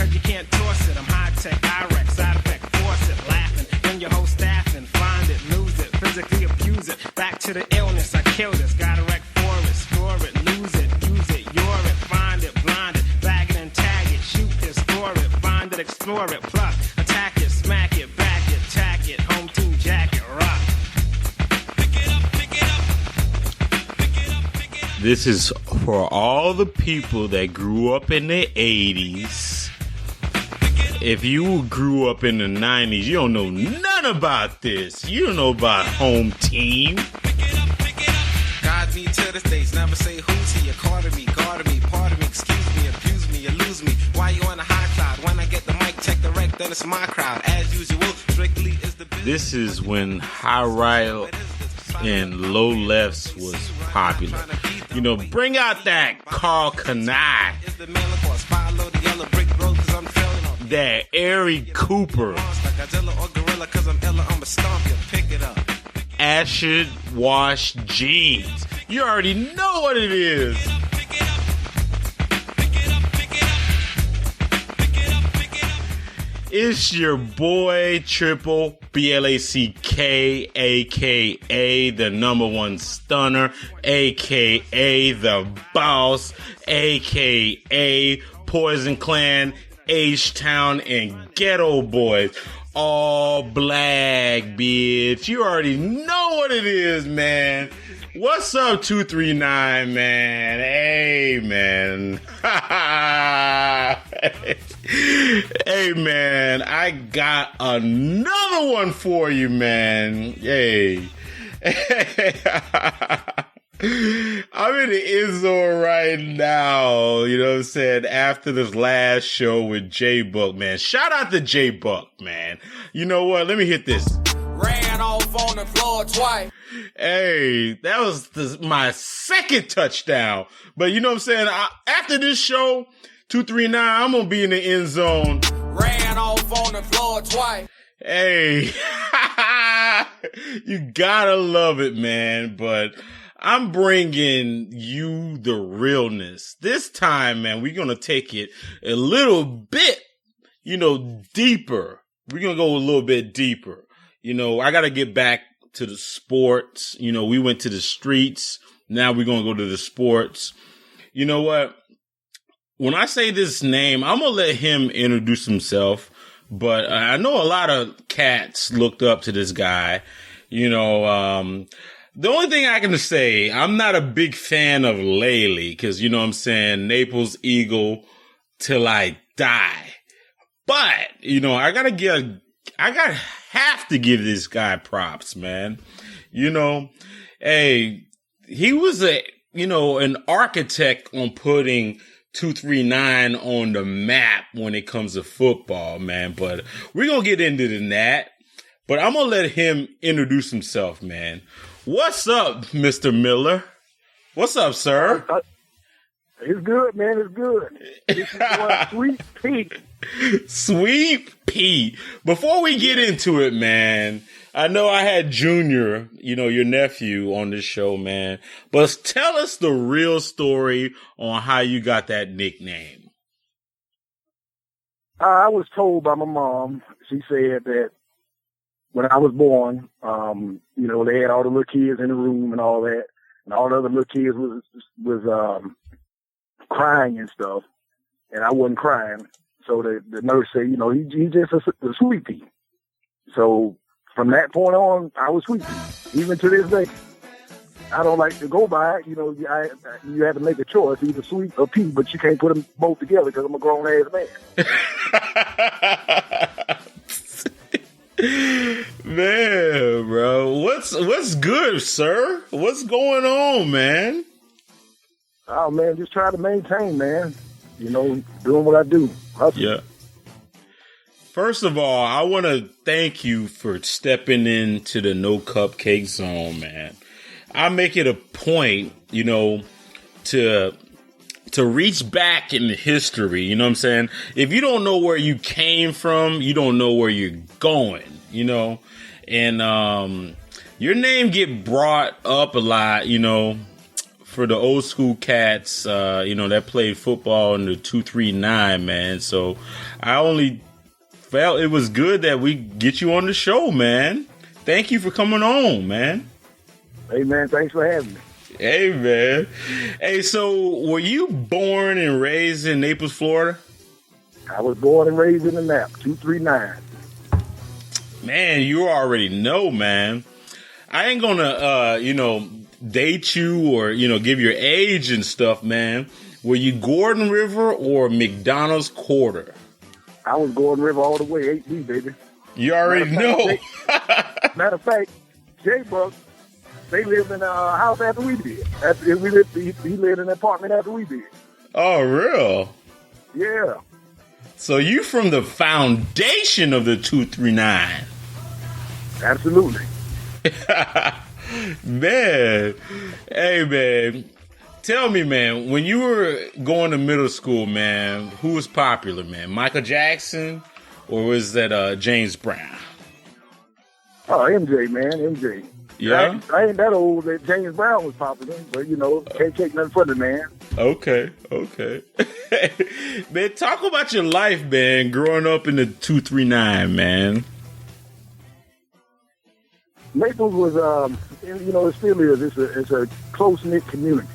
cause you can't toss it. I'm high-tech, IREX, side effect, force it. Laughing when your whole staffing. Find it, lose it, physically abuse it. Back to the illness, I kill this. Gotta wreck for it, score it, lose it, use it, you're it. Find it, blind it, bag it and tag it. Shoot this, score it, find it, explore it. Plus, attack it, smack it, back it, tack it. Home team jacket, rock. Pick it up, pick it up. Pick it up, pick it up. This is for all the people that grew up in the 80s. If you grew up in the 90s, you don't know none about this. You don't know about Home Team. Guide me to the States, never say who's here. Carter me, pardon me, excuse me, abuse me, you lose me. Why you on a high cloud? When I get the mic, check the rec, then it's my crowd. As usual, strictly is the business. This is when high right and low lefts was popular. You know, bring out that Carl Kanai, that Eric Cooper, acid wash jeans. You already know what it is. It's your boy Triple Black, aka the number one stunner, aka the boss, aka Poison Clan, H-Town, and Ghetto Boys. All black, bitch. You already know what it is, man. What's up, 239, man? Hey, man. Hey, man. I got another one for you, man. Hey. I'm in the end zone right now, you know what I'm saying, after this last show with J-Buck, man. Shout out to J-Buck, man. You know what? Let me hit this. Ran off on the floor twice. Hey, that was my second touchdown. But you know what I'm saying? After this show, 239, I'm going to be in the end zone. Ran off on the floor twice. Hey, you gotta love it, man. But I'm bringing you the realness. This time, man, we're going to take it a little bit, deeper. We're going to go a little bit deeper. I got to get back to the sports. We went to the streets. Now we're going to go to the sports. You know what? When I say this name, I'm going to let him introduce himself. But I know a lot of cats looked up to this guy. The only thing I can say, I'm not a big fan of Lely because, Naples Eagle till I die. But, I have to give this guy props, man. Hey, he was an architect on putting 239 on the map when it comes to football, man. But we're going to get into that. But I'm going to let him introduce himself, man. What's up, Mr. Miller? What's up, sir? It's good, man. It's good. This is Sweet Pete. Sweet Pete. Before we get into it, man, I know I had Junior, your nephew, on this show, man. But tell us the real story on how you got that nickname. I was told by my mom. She said that when I was born, they had all the little kids in the room and all that, and all the other little kids was crying and stuff, and I wasn't crying. So the nurse said, he's just a sweetie. So from that point on, I was sweetie, even to this day. I don't like to go by it. You have to make a choice, either sweet or pea, but you can't put them both together because I'm a grown ass man. Man, bro, what's good, sir? What's going on, man? Oh man, just try to maintain, man. Doing what I do. Hustle. Yeah. First of all, I want to thank you for stepping into the no cupcake zone, man. I make it a point, to reach back in history. You know what I'm saying? If you don't know where you came from, you don't know where you're going. And your name get brought up a lot, for the old school cats, that played football in the 239, man. So I only felt it was good that we get you on the show, man. Thank you for coming on, man. Hey, man, thanks for having me. Hey, man. Hey, so were you born and raised in Naples, Florida? I was born and raised in the Nap, 239. Man, you already know, man. I ain't gonna, date you or, give your age and stuff, man. Were you Gordon River or McDonald's Quarter? I was Gordon River all the way, 8B, baby. You already know. Matter of fact, J-Buck, they lived in a house after we did. He lived in an apartment after we did. Oh, real? Yeah. So you from the foundation of the 239. Absolutely. Man. Hey, man. Tell me, man, when you were going to middle school, man, who was popular, man? Michael Jackson or was that James Brown? Oh, MJ, man, MJ. Yeah? I ain't that old that James Brown was popular, but, can't take nothing from the man. Okay. Man, talk about your life, man, growing up in the 239, man. Naples was, it still is. It's a close-knit community,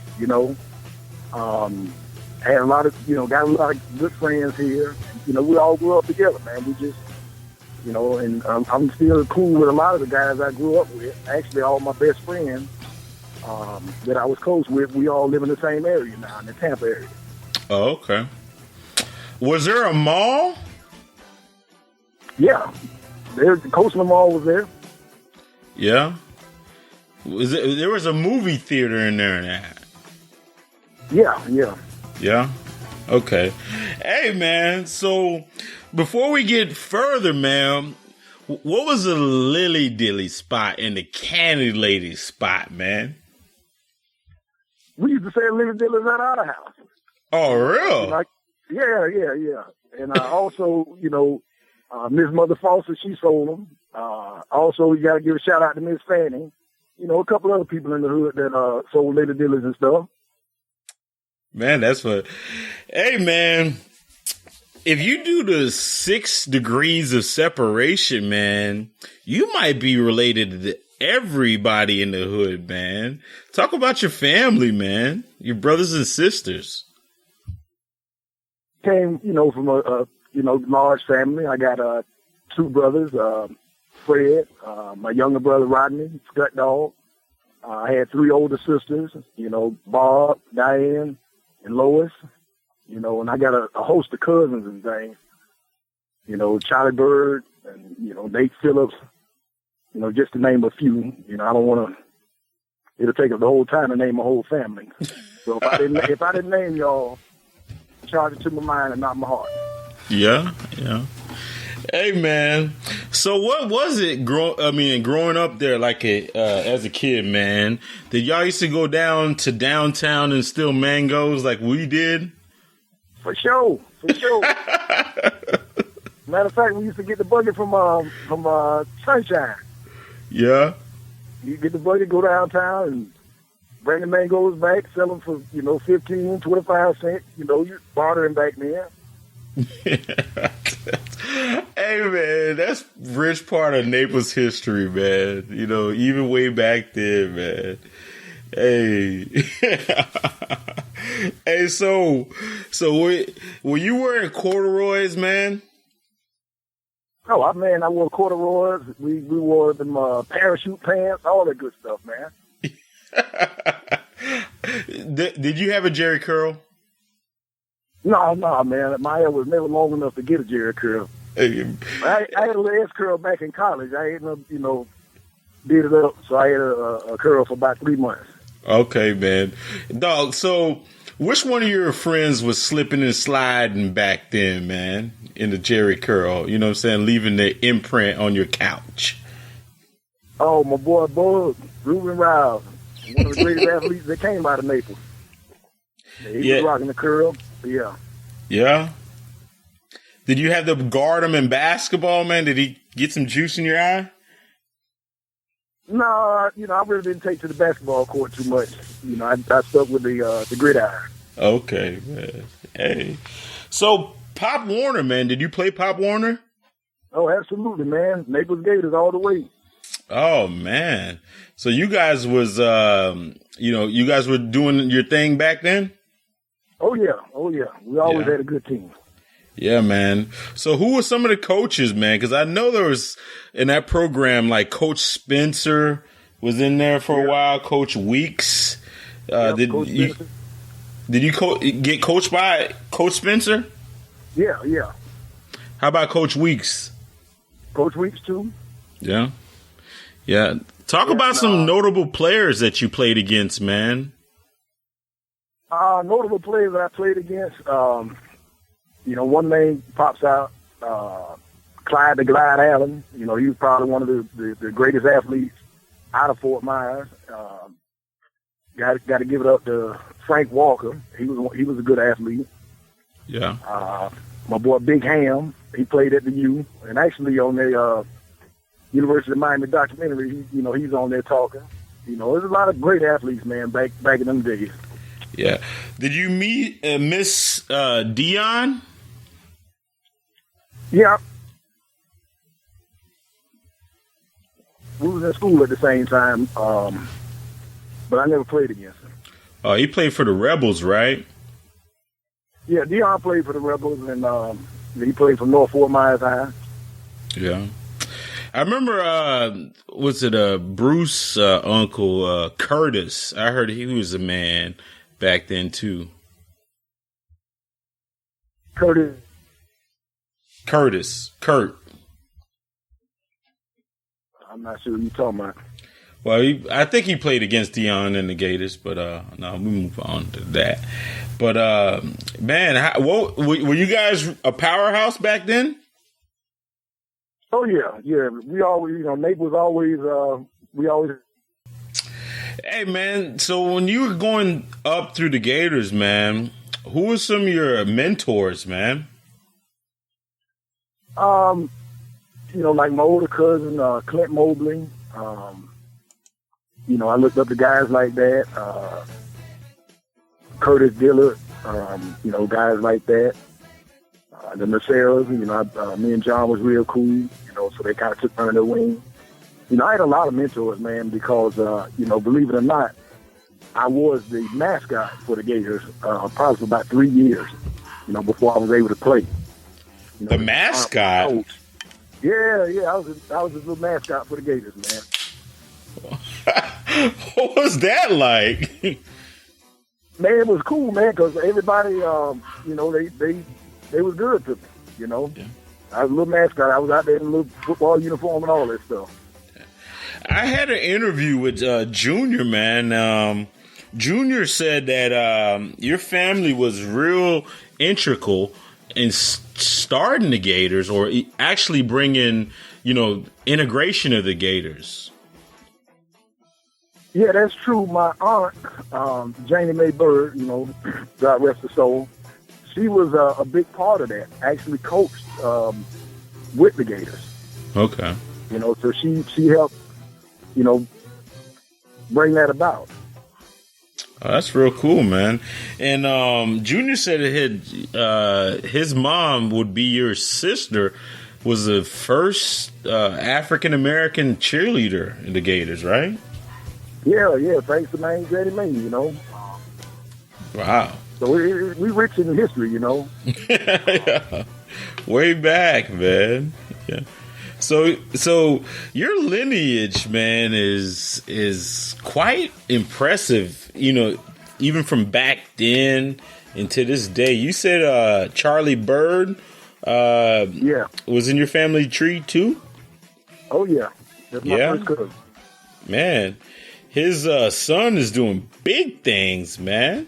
Had a lot of, got a lot of good friends here. We all grew up together, man. We just, and I'm still cool with a lot of the guys I grew up with. Actually, all my best friends that I was close with, we all live in the same area now, in the Tampa area. Oh, okay. Was there a mall? Yeah. The Coastland Mall was there. Yeah. There was a movie theater in there now. Yeah. Yeah? Okay. Hey, man, so before we get further, man, what was the Lily Dilly spot and the Candy Lady spot, man? We used to say Lily Dilly's out of the house. Oh, real? Yeah. And also, Miss Mother Foster, she sold them. Also, we got to give a shout out to Miss Fanning. A couple other people in the hood that sold Lady Dillies and stuff. Man, that's what. Hey, man, if you do the 6 degrees of separation, man, you might be related to everybody in the hood, man. Talk about your family, man. Your brothers and sisters. Came, from a large family. I got 2 brothers, Fred, my younger brother Rodney, Scut Dog. I had 3 older sisters, Bob, Diane, and Lois. And I got a host of cousins and things. Charlie Bird and, Nate Phillips, just to name a few. I don't want to, it'll take us the whole time to name a whole family. So if I didn't name y'all, charge it to my mind and not my heart. Yeah. Hey, man. So what was it growing up there as a kid, man? Did y'all used to go down to downtown and steal mangoes like we did? For sure. Matter of fact, we used to get the buggy from Sunshine. Yeah. You get the buggy, go downtown and bring the mangoes back, sell them for, 15, 25 cents. You bartering back there. Hey, man, that's rich part of Naples history, man. Even way back then, man. Hey. Hey, so were you wearing corduroys, man? Oh, I wore corduroys. We wore them parachute pants, all that good stuff, man. Did you have a Jerry curl? No, man. My hair was never long enough to get a Jerry curl. Hey. I had a little S curl back in college. I hadn't, did it up, so I had a curl for about 3 months. Okay, man. Dog, so which one of your friends was slipping and sliding back then, man, in the Jerry curl? You know what I'm saying? Leaving the imprint on your couch. Oh, my boy, Ruben Riles, one of the greatest athletes that came out of Naples. He was rocking the curl. Yeah. Yeah? Did you have to guard him in basketball, man? Did he get some juice in your eye? No, I really didn't take to the basketball court too much. I stuck with the gridiron. Okay, man. Hey, so Pop Warner, man, did you play Pop Warner? Oh, absolutely, man. Naples Gators all the way. Oh man, so you guys was you guys were doing your thing back then? Oh yeah. We always had a good team. Yeah, man. So who were some of the coaches, man? Because I know there was in that program like Coach Spencer was in there for a while. Coach Weeks. Did you get coached by Coach Spencer? Yeah. How about Coach Weeks? Coach Weeks too. Yeah. Talk about some notable players that you played against, man. Notable players that I played against. One name pops out. Clyde the Glide Allen. He was probably one of the greatest athletes out of Fort Myers. Got to give it up to Frank Walker. He was a good athlete. Yeah. My boy Big Ham. He played at the U, and actually on the University of Miami documentary, he's on there talking. There's a lot of great athletes, man, back in them days. Yeah. Did you meet Miss Dion? Yeah. We was in school at the same time, but I never played against him. Oh, he played for the Rebels, right? Yeah, Dion played for the Rebels, and he played for North Fort Myers High. Yeah. I remember, was it Bruce uncle Curtis? I heard he was a man back then too. Kurt. I'm not sure what you're talking about. Well, I think he played against Dion and the Gators, but no, we move on to that. But man, were you guys a powerhouse back then? Oh yeah. We always, Naples always, we always. Hey man, so when you were going up through the Gators, man, who were some of your mentors, man? Like my older cousin, Clint Mobley. I looked up to guys like that. Curtis Dillard, guys like that. The Merceras, me and John was real cool, so they kind of took under their wing. I had a lot of mentors, man, because, believe it or not, I was the mascot for the Gators probably for about 3 years, before I was able to play. The mascot? Yeah, I was a little mascot for the Gators, man. What was that like? Man, it was cool, man, because everybody, they was good to me, Yeah. I was a little mascot. I was out there in a little football uniform and all that stuff. I had an interview with Junior, man. Junior said that your family was real integral in starting the Gators, or actually bringing, integration of the Gators. Yeah, that's true. My aunt, Janie Mae Bird, God rest her soul, she was a big part of that. Actually coached with the Gators. Okay. So she helped, bring that about. Oh, that's real cool, man. And Junior said his mom would be your sister, was the first African American cheerleader in the Gators, right? Yeah. Thanks to man Janie Mae, Wow. So we rich in history, Yeah. Way back, man. Yeah. So your lineage, man, is quite impressive. Even from back then and to this day. You said Charlie Bird, was in your family tree too. Oh yeah, that's my first cousin. Man, his son is doing big things, man.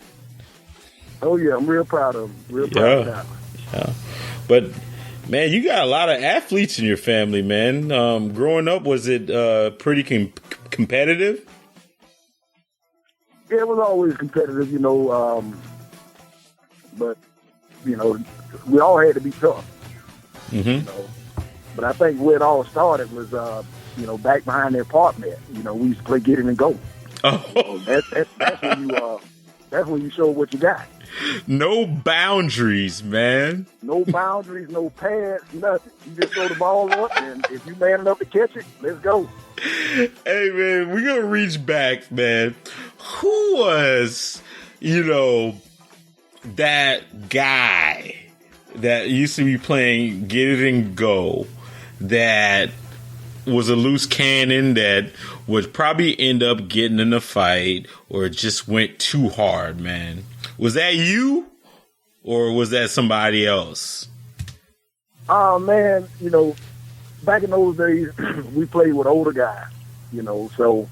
Oh yeah, I'm real proud of him. Real proud of that. Yeah, but. Man, you got a lot of athletes in your family, man. Growing up, was it pretty competitive? Yeah, it was always competitive, but, we all had to be tough. Mm-hmm. But I think where it all started was, back behind the apartment. We used to play get it and go. Oh, That's when you show what you got. no boundaries, man. No boundaries, no pads, nothing. You just throw the ball up, and if you man enough to catch it, let's go. Hey, man, we're going to reach back, man. Who was, that guy that used to be playing Get It and Go that was a loose cannon that would probably end up getting in a fight or just went too hard, man? Was that you or was that somebody else? Oh, man, back in those days, we played with older guys, so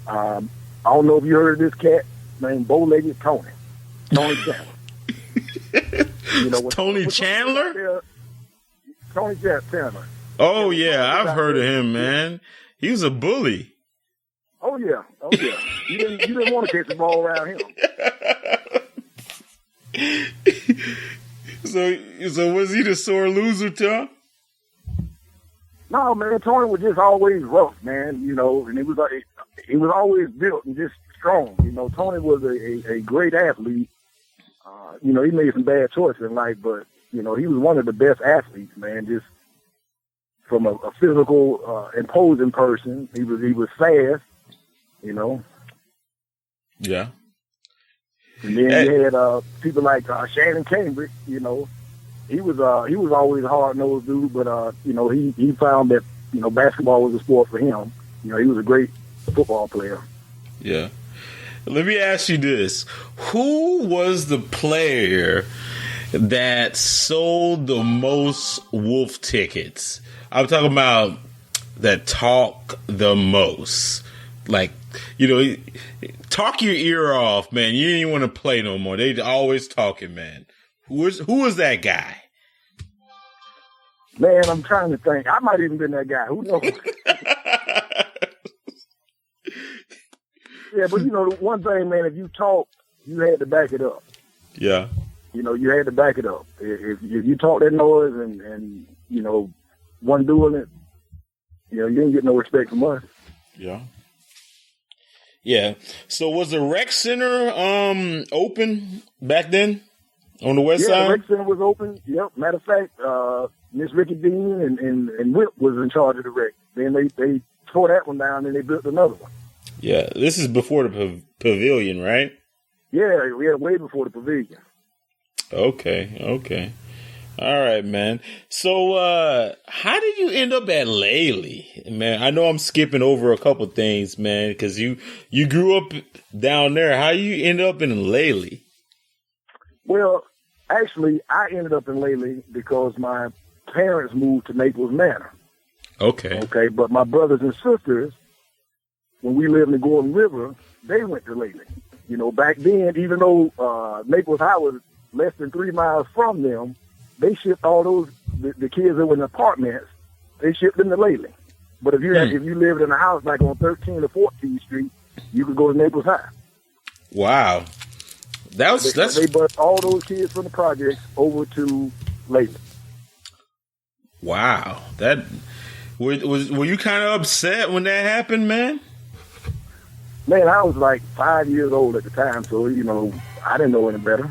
I don't know if you heard of this cat named Bow-Legged Tony Chandler. Tony Chandler? Tony Chandler. Oh, yeah, I've heard of him, man. He was a bully. Oh, yeah. You didn't want to catch the ball around him. So was he the sore loser, Tom? No, man, Tony was just always rough, man, and he was always built and just strong. Tony was a great athlete. He made some bad choices in life, but, he was one of the best athletes, man, just from a physical, imposing person. He was fast, Yeah. And then you had people like Shannon Cambridge, he was always a hard-nosed dude, but, he found that, basketball was a sport for him. He was a great football player. Yeah. Let me ask you this. Who was the player that sold the most Wolf tickets? I'm talking about that talk the most. Like, talk your ear off, man. You didn't want to play no more. They always talking, man. Who was that guy? Man, I'm trying to think. I might even been that guy. Who knows? Yeah, but the one thing, man, if you talk, you had to back it up. Yeah. You had to back it up. If you talk that noise and wasn't doing it, you didn't get no respect from us. Yeah. Yeah. So was the rec center open back then on the west side? Yeah, the rec center was open. Yep. Matter of fact, Miss Ricky Dean and Whip was in charge of the rec. Then they tore that one down and they built another one. Yeah. This is before the pavilion, right? Yeah, we had way before the pavilion. Okay. All right, man. So, how did you end up at Lely, man? I know I'm skipping over a couple things, man, because you grew up down there. How you end up in Lely? Well, actually, I ended up in Lely because my parents moved to Naples Manor. Okay. Okay, but my brothers and sisters, when we lived in the Gordon River, they went to Lely. Back then, even though Naples High was less than 3 miles from them, they shipped all those the kids that were in apartments. They shipped them to Lely. But if you lived in a house like on 13th or 14th Street, you could go to Naples High. Wow, they brought all those kids from the projects over to Lely. Wow, that were you kind of upset when that happened, man? Man, I was like 5 years old at the time, so I didn't know any better.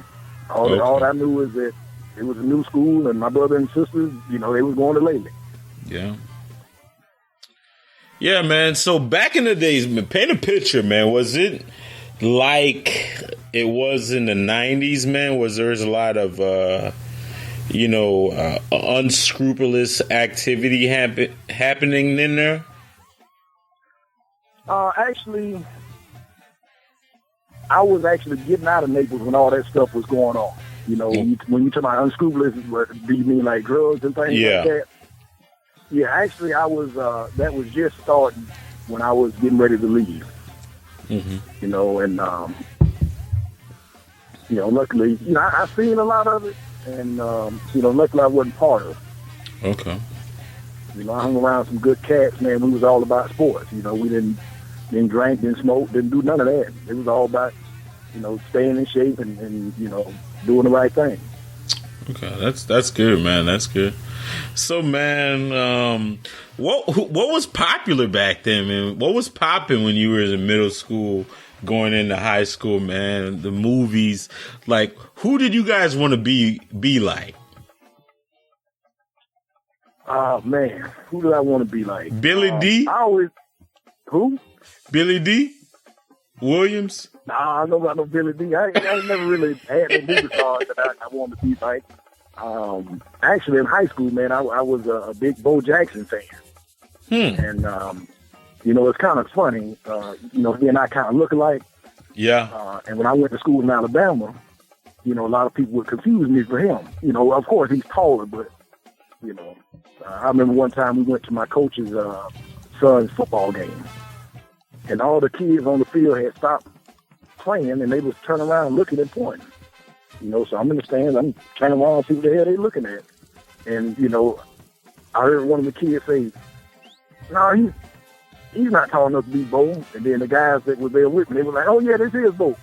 All I knew was that it was a new school, and my brother and sisters, they was going to Lely. Yeah. Yeah, man. So back in the days, man, paint a picture, man. Was it like it was in the 90s, man? Was there a lot of, unscrupulous activity happening in there? Actually, I was actually getting out of Naples when all that stuff was going on. When you talk about unscrupulous, do you mean like drugs and things like that? Yeah, actually, I was. That was just starting when I was getting ready to leave. Mm-hmm. Luckily, I seen a lot of it, and luckily I wasn't part of it. Okay. I hung around some good cats, man. We was all about sports. We didn't drink, didn't smoke, didn't do none of that. It was all about, staying in shape and doing the right thing. Okay, that's good, man. That's good. So, man, what was popular back then, man? What was popping when you were in middle school going into high school, man. The movies, like, who did you guys want to be like? Man, who do I want to be like? Billy D? Who? Billy D? Williams? Nah, I know about no Billy D. I ain't never really had no movie stars that I wanted to be like. Actually, in high school, man, I was a big Bo Jackson fan. And, it's kind of funny. He and I kind of look alike. Yeah. And when I went to school in Alabama, a lot of people would confuse me for him. Of course, he's taller, but, I remember one time we went to my coach's son's football game. And all the kids on the field had stopped playing, and they was turning around looking and pointing. So I'm in the stands. I'm turning around and see what the hell they looking at. And, I heard one of the kids say, no, he's not tall enough to be Bo. And then the guys that were there with me, they were like, oh, yeah, this is Bo.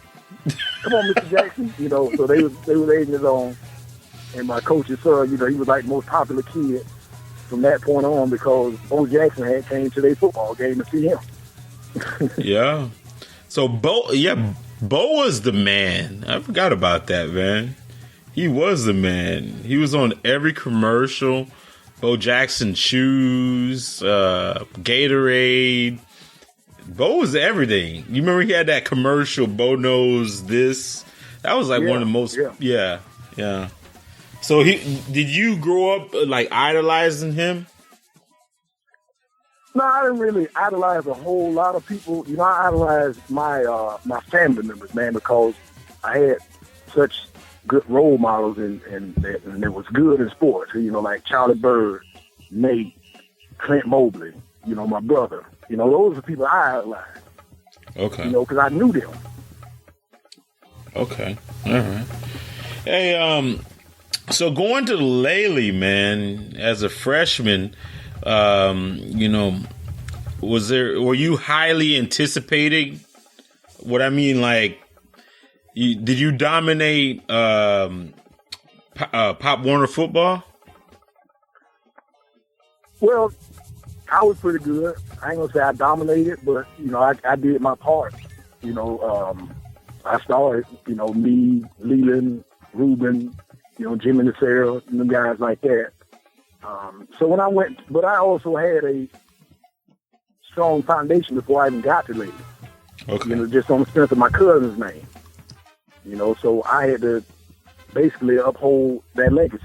Come on, Mr. Jackson. So they was egging it on. And my coach's son, he was like the most popular kid from that point on because Bo Jackson had came to their football game to see him. Yeah. So Bo was the man. I forgot about that, man. He was the man. He was on every commercial. Bo Jackson shoes, Gatorade. Bo was everything. You remember he had that commercial, Bo knows this. That was like one of the most. Yeah. So did you grow up like idolizing him? No, I didn't really idolize a whole lot of people. I idolized my family members, man, because I had such good role models and it was good in sports. Like Charlie Bird, Nate, Clint Mobley, my brother. Those are the people I idolized. Okay. Because I knew them. Okay. All right. Hey, so going to Lely, man, as a freshman, were you highly anticipating? What I mean, like, did you dominate Pop Warner football? Well, I was pretty good. I ain't gonna say I dominated, but I did my part. I started. Me, Leland, Ruben, Jimmy Nacero, and them guys like that. So when I went, but I also had a strong foundation before I even got to Lely. Okay. Just on the strength of my cousin's name. So I had to basically uphold that legacy.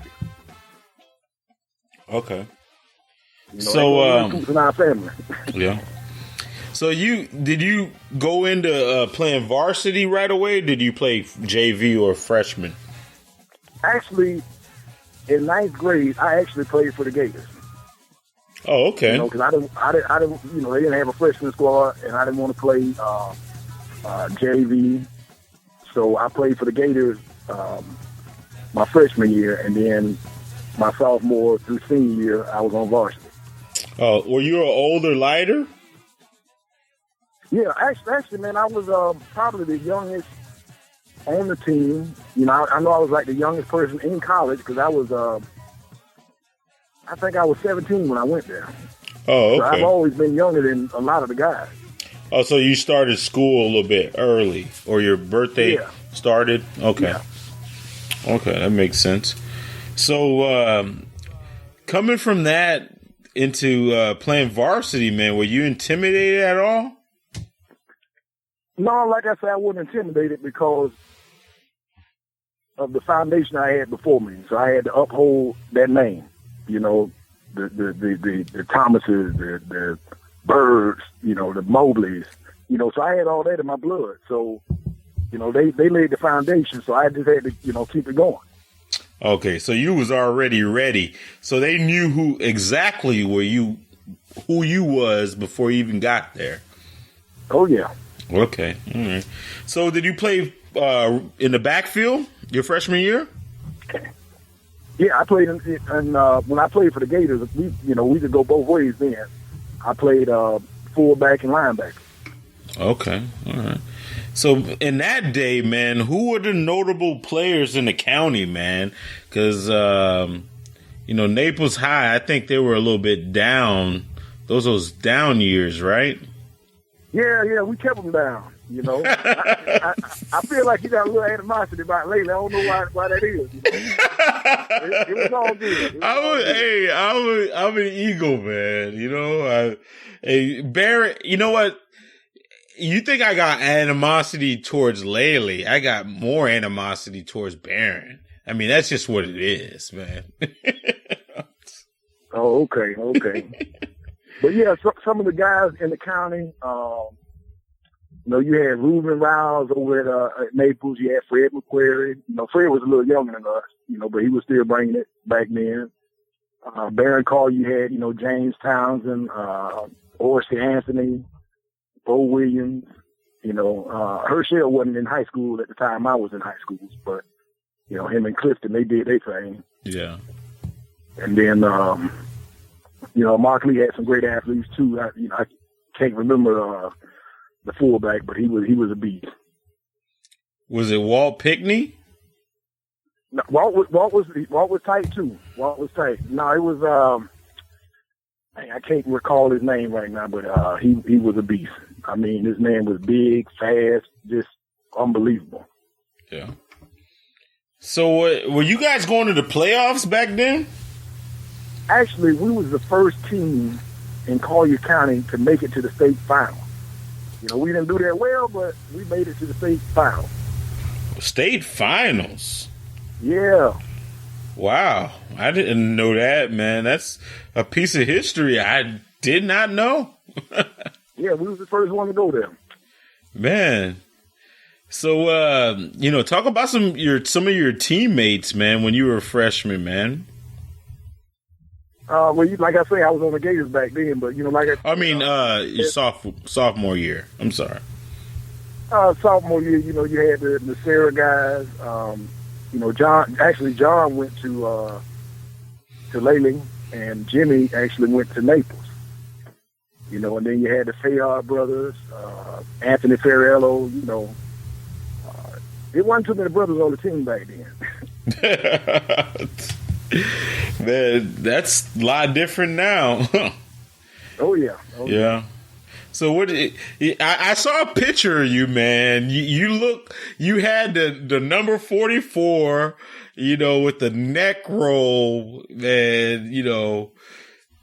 Okay. So, in our family. Yeah. So did you go into playing varsity right away? Or did you play JV or freshman? Actually, in ninth grade, I actually played for the Gators. Oh, okay. Because I didn't, they didn't have a freshman squad, and I didn't want to play JV. So I played for the Gators my freshman year, and then my sophomore through senior year, I was on varsity. Oh, were you an older, lighter? Yeah, actually, man, I was probably the youngest on the team. I know I was like the youngest person in college because I was, I think I was 17 when I went there. Oh, okay. So I've always been younger than a lot of the guys. Oh, so you started school a little bit early, or your birthday started? Okay. Yeah. Okay, that makes sense. So, coming from that into playing varsity, man, were you intimidated at all? No, like I said, I wasn't intimidated because of the foundation I had before me. So I had to uphold that name. The Thomases, the Birds, the Mobleys. So I had all that in my blood. So, they laid the foundation. So I just had to, keep it going. Okay, so you was already ready. So they knew who you was before you even got there. Oh yeah. Okay. All right. So did you play in the backfield your freshman year? Yeah, I played in when I played for the Gators, we could go both ways then. I played fullback and linebacker. Okay. All right. So in that day, man, who were the notable players in the county, man? Because, Naples High, I think they were a little bit down. Those down years, right? Yeah, we kept them down. You know, I feel like you got a little animosity about Lely. I don't know why that is. You know? It was all good. I'm an Eagle, man. You know, hey, Barrett, you know what? You think I got animosity towards Lely? I got more animosity towards Barron. I mean, that's just what it is, man. Oh, okay. But yeah, some of the guys in the county, you know, you had Reuben Rouse over at Naples. You had Fred McQuarrie. You know, Fred was a little younger than us, you know, but he was still bringing it back then. Barron Call, you had, you know, James Townsend, Orsi Anthony, Bo Williams. You know, Herschel wasn't in high school at the time I was in high school, but, you know, him and Clifton, they did their thing. Yeah. And then, you know, Mark Lee had some great athletes too. I can't remember the fullback, but he was a beast. Was it Walt Pickney? No, Walt was tight too. Walt was tight. No, it was I can't recall his name right now, but he was a beast. I mean, this man was big, fast, just unbelievable. Yeah. So were you guys going to the playoffs back then? Actually, we was the first team in Collier County to make it to the state final. You know, we didn't do that well, but we made it to the state final. State finals? Yeah. Wow. I didn't know that, man. That's a piece of history I did not know. Yeah, we was the first one to go there. Man. So, you know, talk about some of your teammates, man, when you were a freshman, man. Well, like I say, I was on the Gators back then, but, you know, like your sophomore year. I'm sorry. Sophomore year, you know, you had the Sarah guys. You know, John went to Lely, and Jimmy actually went to Naples. You know, and then you had the Fayard brothers, Anthony Ferrello. You know, it wasn't too many brothers on the team back then. Man, that's a lot different now. Oh yeah. Yeah. So I saw a picture of you, man. You had the number 44, you know, with the neck roll, and you know,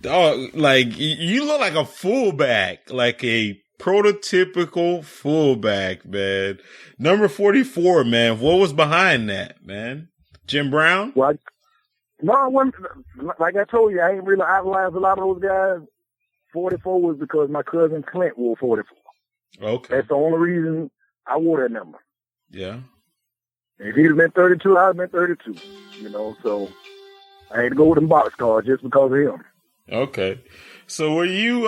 like you look like a fullback, like a prototypical fullback, man. Number 44, man. What was behind that, man? Jim Brown? Well, no, I wasn't. Like I told you, I ain't really idolized a lot of those guys. 44 was because my cousin Clint wore 44. Okay. That's the only reason I wore that number. Yeah. If he'd have been 32, I'd have been 32. You know, so I had to go with them boxcars just because of him. Okay. So were you,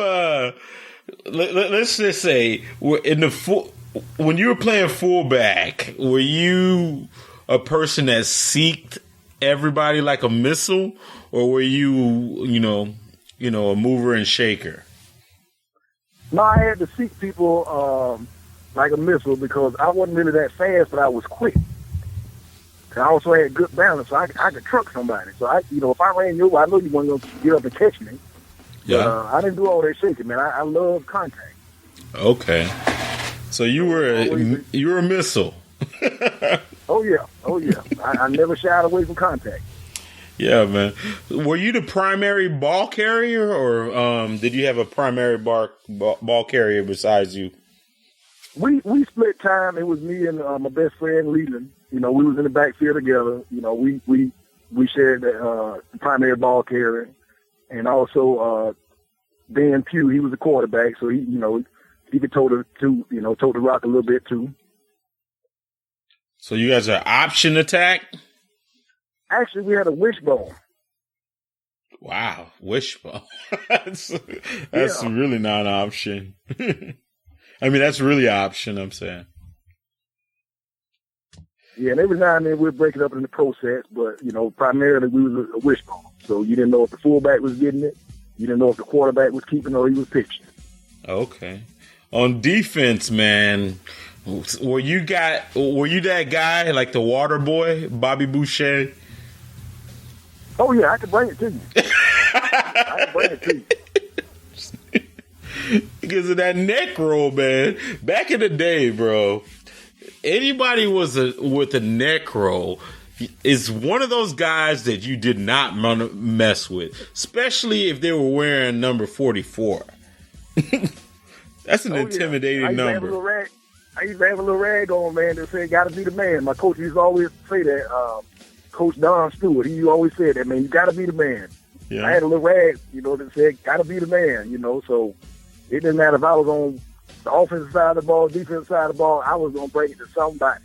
let's just say, when you were playing fullback, were you a person that seeked everybody like a missile, or were you, you know, a mover and shaker? No, I had to seek people like a missile because I wasn't really that fast, but I was quick. And I also had good balance, so I could truck somebody. So if I ran you over, I know you weren't going to get up and catch me. Yeah. But, I didn't do all that shaking, man. I love contact. Okay. So you were a missile. Oh yeah. I never shied away from contact. Yeah, man. Were you the primary ball carrier, or did you have a primary ball carrier besides you? We split time. It was me and my best friend Leland. You know, we was in the backfield together. You know, we shared the primary ball carrier, and also Ben Pugh. He was a quarterback, so he could tote the rock a little bit too. So you guys are option attack? Actually, we had a wishbone. Wow, wishbone. that's really not an option. I mean, that's really an option, I'm saying. Yeah, and every now and then we'd break it up in the process, but, primarily we was a wishbone. So you didn't know if the fullback was getting it. You didn't know if the quarterback was keeping it or he was pitching. Okay. On defense, man, were you that guy, like the water boy, Bobby Boucher? Oh, yeah, I could bring it to you. I could bring it to you. because of that neck roll, man. Back in the day, bro, anybody with a neck roll is one of those guys that you did not want to mess with, especially if they were wearing number 44. That's an intimidating number. I used to have a little rag on, man, that said, gotta be the man. My coach used to always say that, Coach Don Stewart, he always said that, man, you gotta be the man. Yeah. I had a little rag, that said, gotta be the man, so it didn't matter if I was on the offensive side of the ball, defensive side of the ball, I was going to bring it to somebody.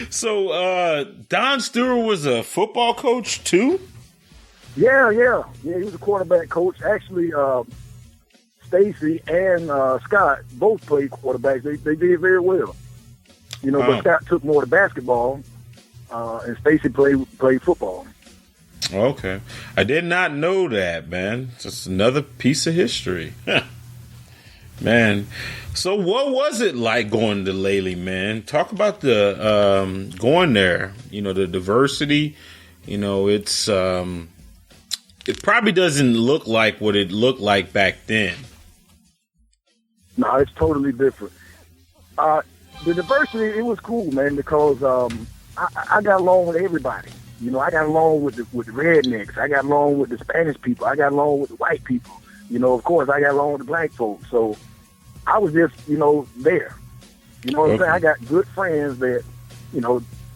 So, Don Stewart was a football coach too? Yeah. He was a quarterback coach. Actually, Stacy and Scott both played quarterbacks. They did very well. But Scott took more to basketball, and Stacy played football. Okay. I did not know that, man. Just another piece of history. Man. So what was it like going to Lely, man? Talk about the going there, the diversity. It's it probably doesn't look like what it looked like back then. No, it's totally different. The diversity, it was cool, man, because I got along with everybody. I got along with the rednecks. I got along with the Spanish people. I got along with the white people. Of course, I got along with the black folks. So I was just, there. You know what I'm saying? I got good friends that,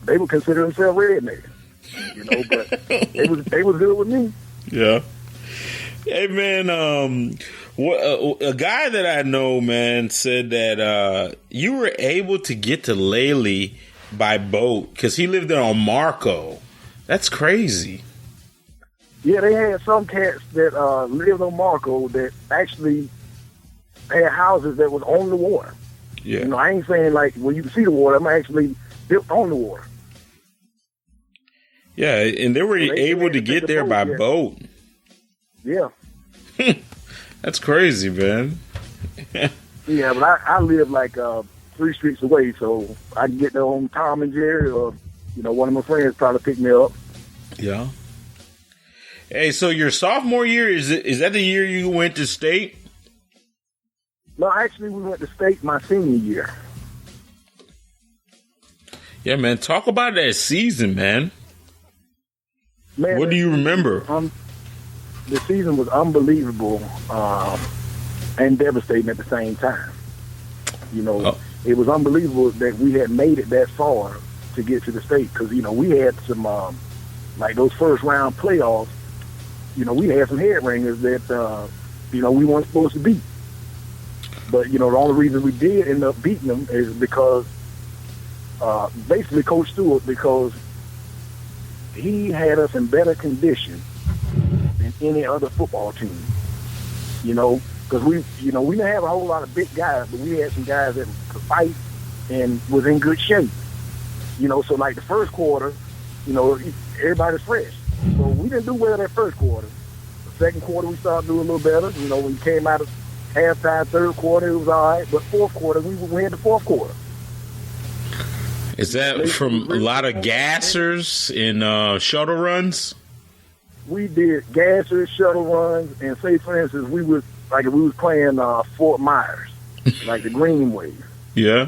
they would consider themselves rednecks. But they was good with me. Yeah. Hey, man, a guy that I know, man, said that you were able to get to Lely by boat because he lived there on Marco. That's crazy. Yeah, they had some cats that lived on Marco that actually had houses that was on the water. Yeah. I ain't saying like when you see the water, I'm actually built on the water. Yeah, and they were able to get there by boat. Yeah. That's crazy, man. Yeah, but I live like 3 streets away, so I can get there on Tom and Jerry, or one of my friends probably pick me up. Yeah. Hey, so your sophomore year, is that the year you went to state? No, actually, we went to state my senior year. Yeah, man. Talk about that season, man. Man, what do you remember? The season was unbelievable and devastating at the same time. It was unbelievable that we had made it that far to get to the state because, we had some, like those first round playoffs, we had some head ringers that, we weren't supposed to beat. But, the only reason we did end up beating them is because, basically Coach Stewart, because he had us in better condition than any other football team. Because we didn't have a whole lot of big guys, but we had some guys that could fight and was in good shape. So like the first quarter, everybody's fresh. So we didn't do well that first quarter. The second quarter, we started doing a little better. When we came out of halftime, third quarter, it was all right. But fourth quarter, we went the fourth quarter. Is that from a lot of gassers and shuttle runs? We did gassers, shuttle runs, and say, for instance, we was playing Fort Myers, like the Green Wave. Yeah.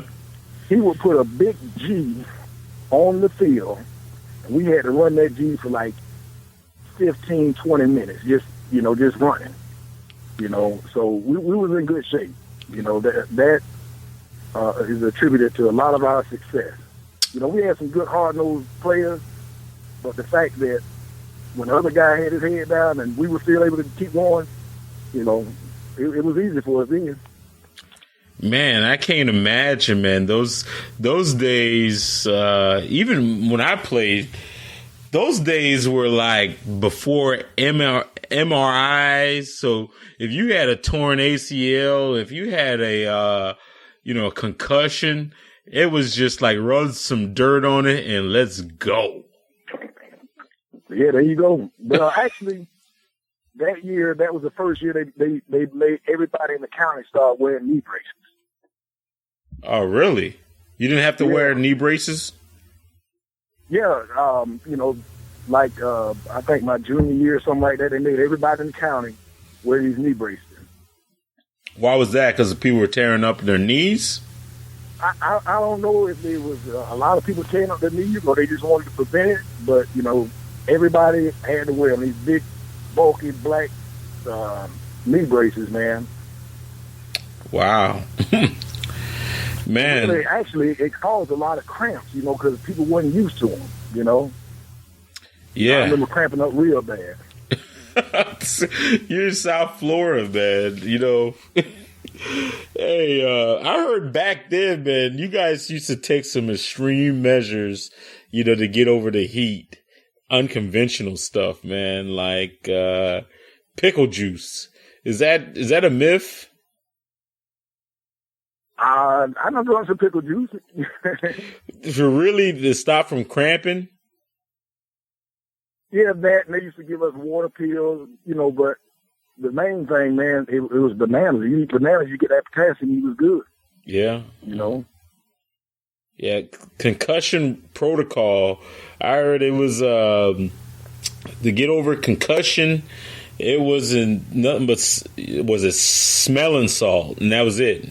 He would put a big G on the field, and we had to run that G for like 15, 20 minutes, just running. So we was in good shape. That is attributed to a lot of our success. We had some good hard-nosed players, but the fact that when the other guy had his head down and we were still able to keep going, it was easy for us then. Man, I can't imagine, man. Those days, even when I played, those days were like before MRIs. So if you had a torn ACL, if you had a concussion, it was just like rub some dirt on it and let's go. Yeah, there you go. But actually, that year, that was the first year they made everybody in the county start wearing knee braces. Oh, really? You didn't have to wear knee braces? Yeah, I think my junior year or something like that, they made everybody in the county wear these knee braces. Why was that? Because the people were tearing up their knees? I don't know if there was a lot of people tearing up their knees or they just wanted to prevent it, but, everybody had to wear them. These big, bulky, black knee braces, man. Wow. Man. Actually, it caused a lot of cramps, because people weren't used to them, Yeah. I remember cramping up real bad. You're in South Florida, man. Hey, I heard back then, man, you guys used to take some extreme measures, to get over the heat. Unconventional stuff, man, like pickle juice. Is that a myth? I'm not doing some pickle juice. For really to stop from cramping? Yeah, that, and they used to give us water pills, but the main thing, man, it was bananas. You eat bananas, you get that potassium, you was good. Yeah. Yeah, concussion protocol. I heard it was to get over concussion, it wasn't nothing but was it smelling salt, and that was it. A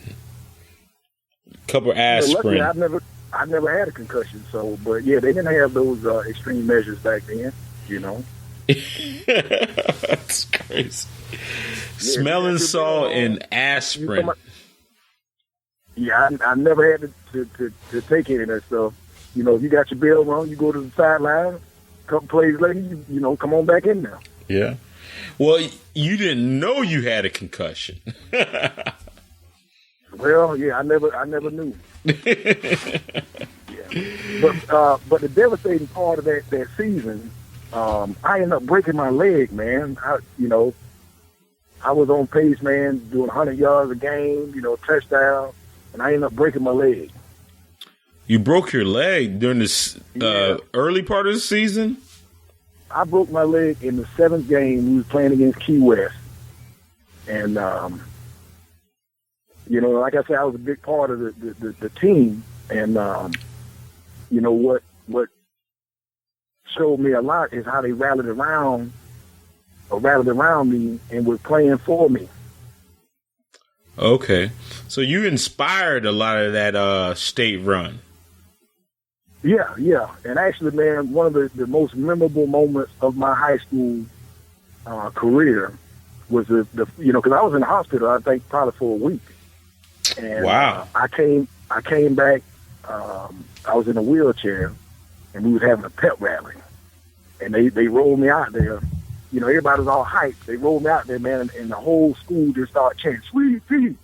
couple of aspirin. Luckily, I've never had a concussion, but yeah, they didn't have those extreme measures back then. That's crazy. Yeah, smelling salt and aspirin. Yeah, I never had to take any of that stuff. If you got your bell wrong, you go to the sideline. A couple plays later, you come on back in now. Yeah. Well, you didn't know you had a concussion. Well, yeah, I never knew. Yeah. But the devastating part of that season, I ended up breaking my leg, man. I was on pace, man, doing 100 yards a game, touchdown, and I ended up breaking my leg. You broke your leg during this early part of the season? I broke my leg in the 7th game. We was playing against Key West. And, like I said, I was a big part of the team. And, what showed me a lot is how they rallied around me and was playing for me. Okay. So you inspired a lot of that state run. Yeah. And actually, man, one of the most memorable moments of my high school career was because I was in the hospital, I think probably for a week. And wow. I came back, I was in a wheelchair, and we was having a pep rally. And they rolled me out there. Everybody was all hyped. They rolled me out there, man, and the whole school just started chanting, "Sweet Pete,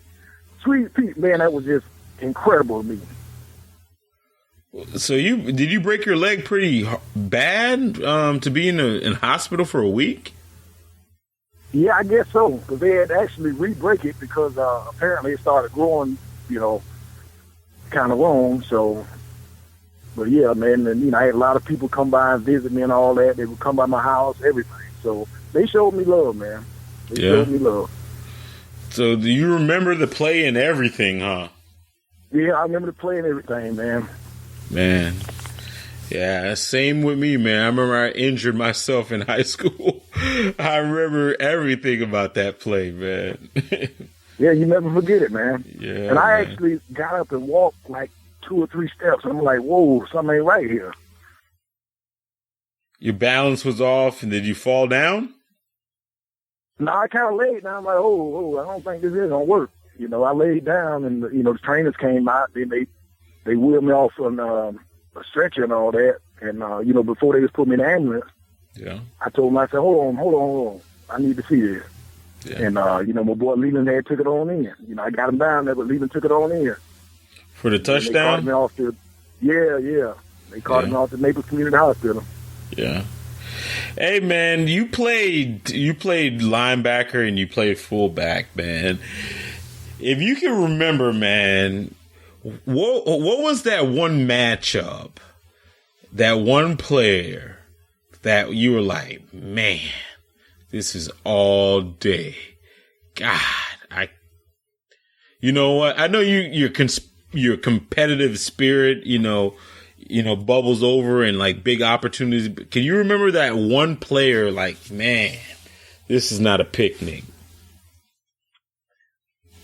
Sweet Pete." Man, that was just incredible to me. So did you break your leg pretty bad to be in hospital for a week? Yeah, I guess so, because they had to actually re-break it because apparently it started growing, kind of wrong. So, but yeah, man, and I had a lot of people come by and visit me and all that. They would come by my house, everything. So they showed me love, man. They showed me love. So do you remember the play and everything, huh? Yeah, I remember the play and everything, man. Man. Yeah, same with me, man. I remember I injured myself in high school. I remember everything about that play, man. Yeah, you never forget it, man. Yeah. And I actually got up and walked like 2 or 3 steps. I'm like, whoa, something ain't right here. Your balance was off, and did you fall down? No, I kind of laid down. I'm like, I don't think this is going to work. I laid down, and, the trainers came out. Then they wheeled me off on a stretcher and all that. And, before they just put me in the ambulance, yeah, I told them, I said, hold on. I need to see this. Yeah. And, my boy Leland there took it on in. I got him down there, but Leland took it on in. For the touchdown? They caught me off yeah. They caught me off the Naples Community Hospital. Yeah. Hey, man, you played linebacker and you played fullback, man. If you can remember, man, what was that one matchup, that one player that you were like, man, this is all day. God, you know what? I know your competitive spirit, bubbles over and like big opportunities. But can you remember that one player like, man, this is not a picnic?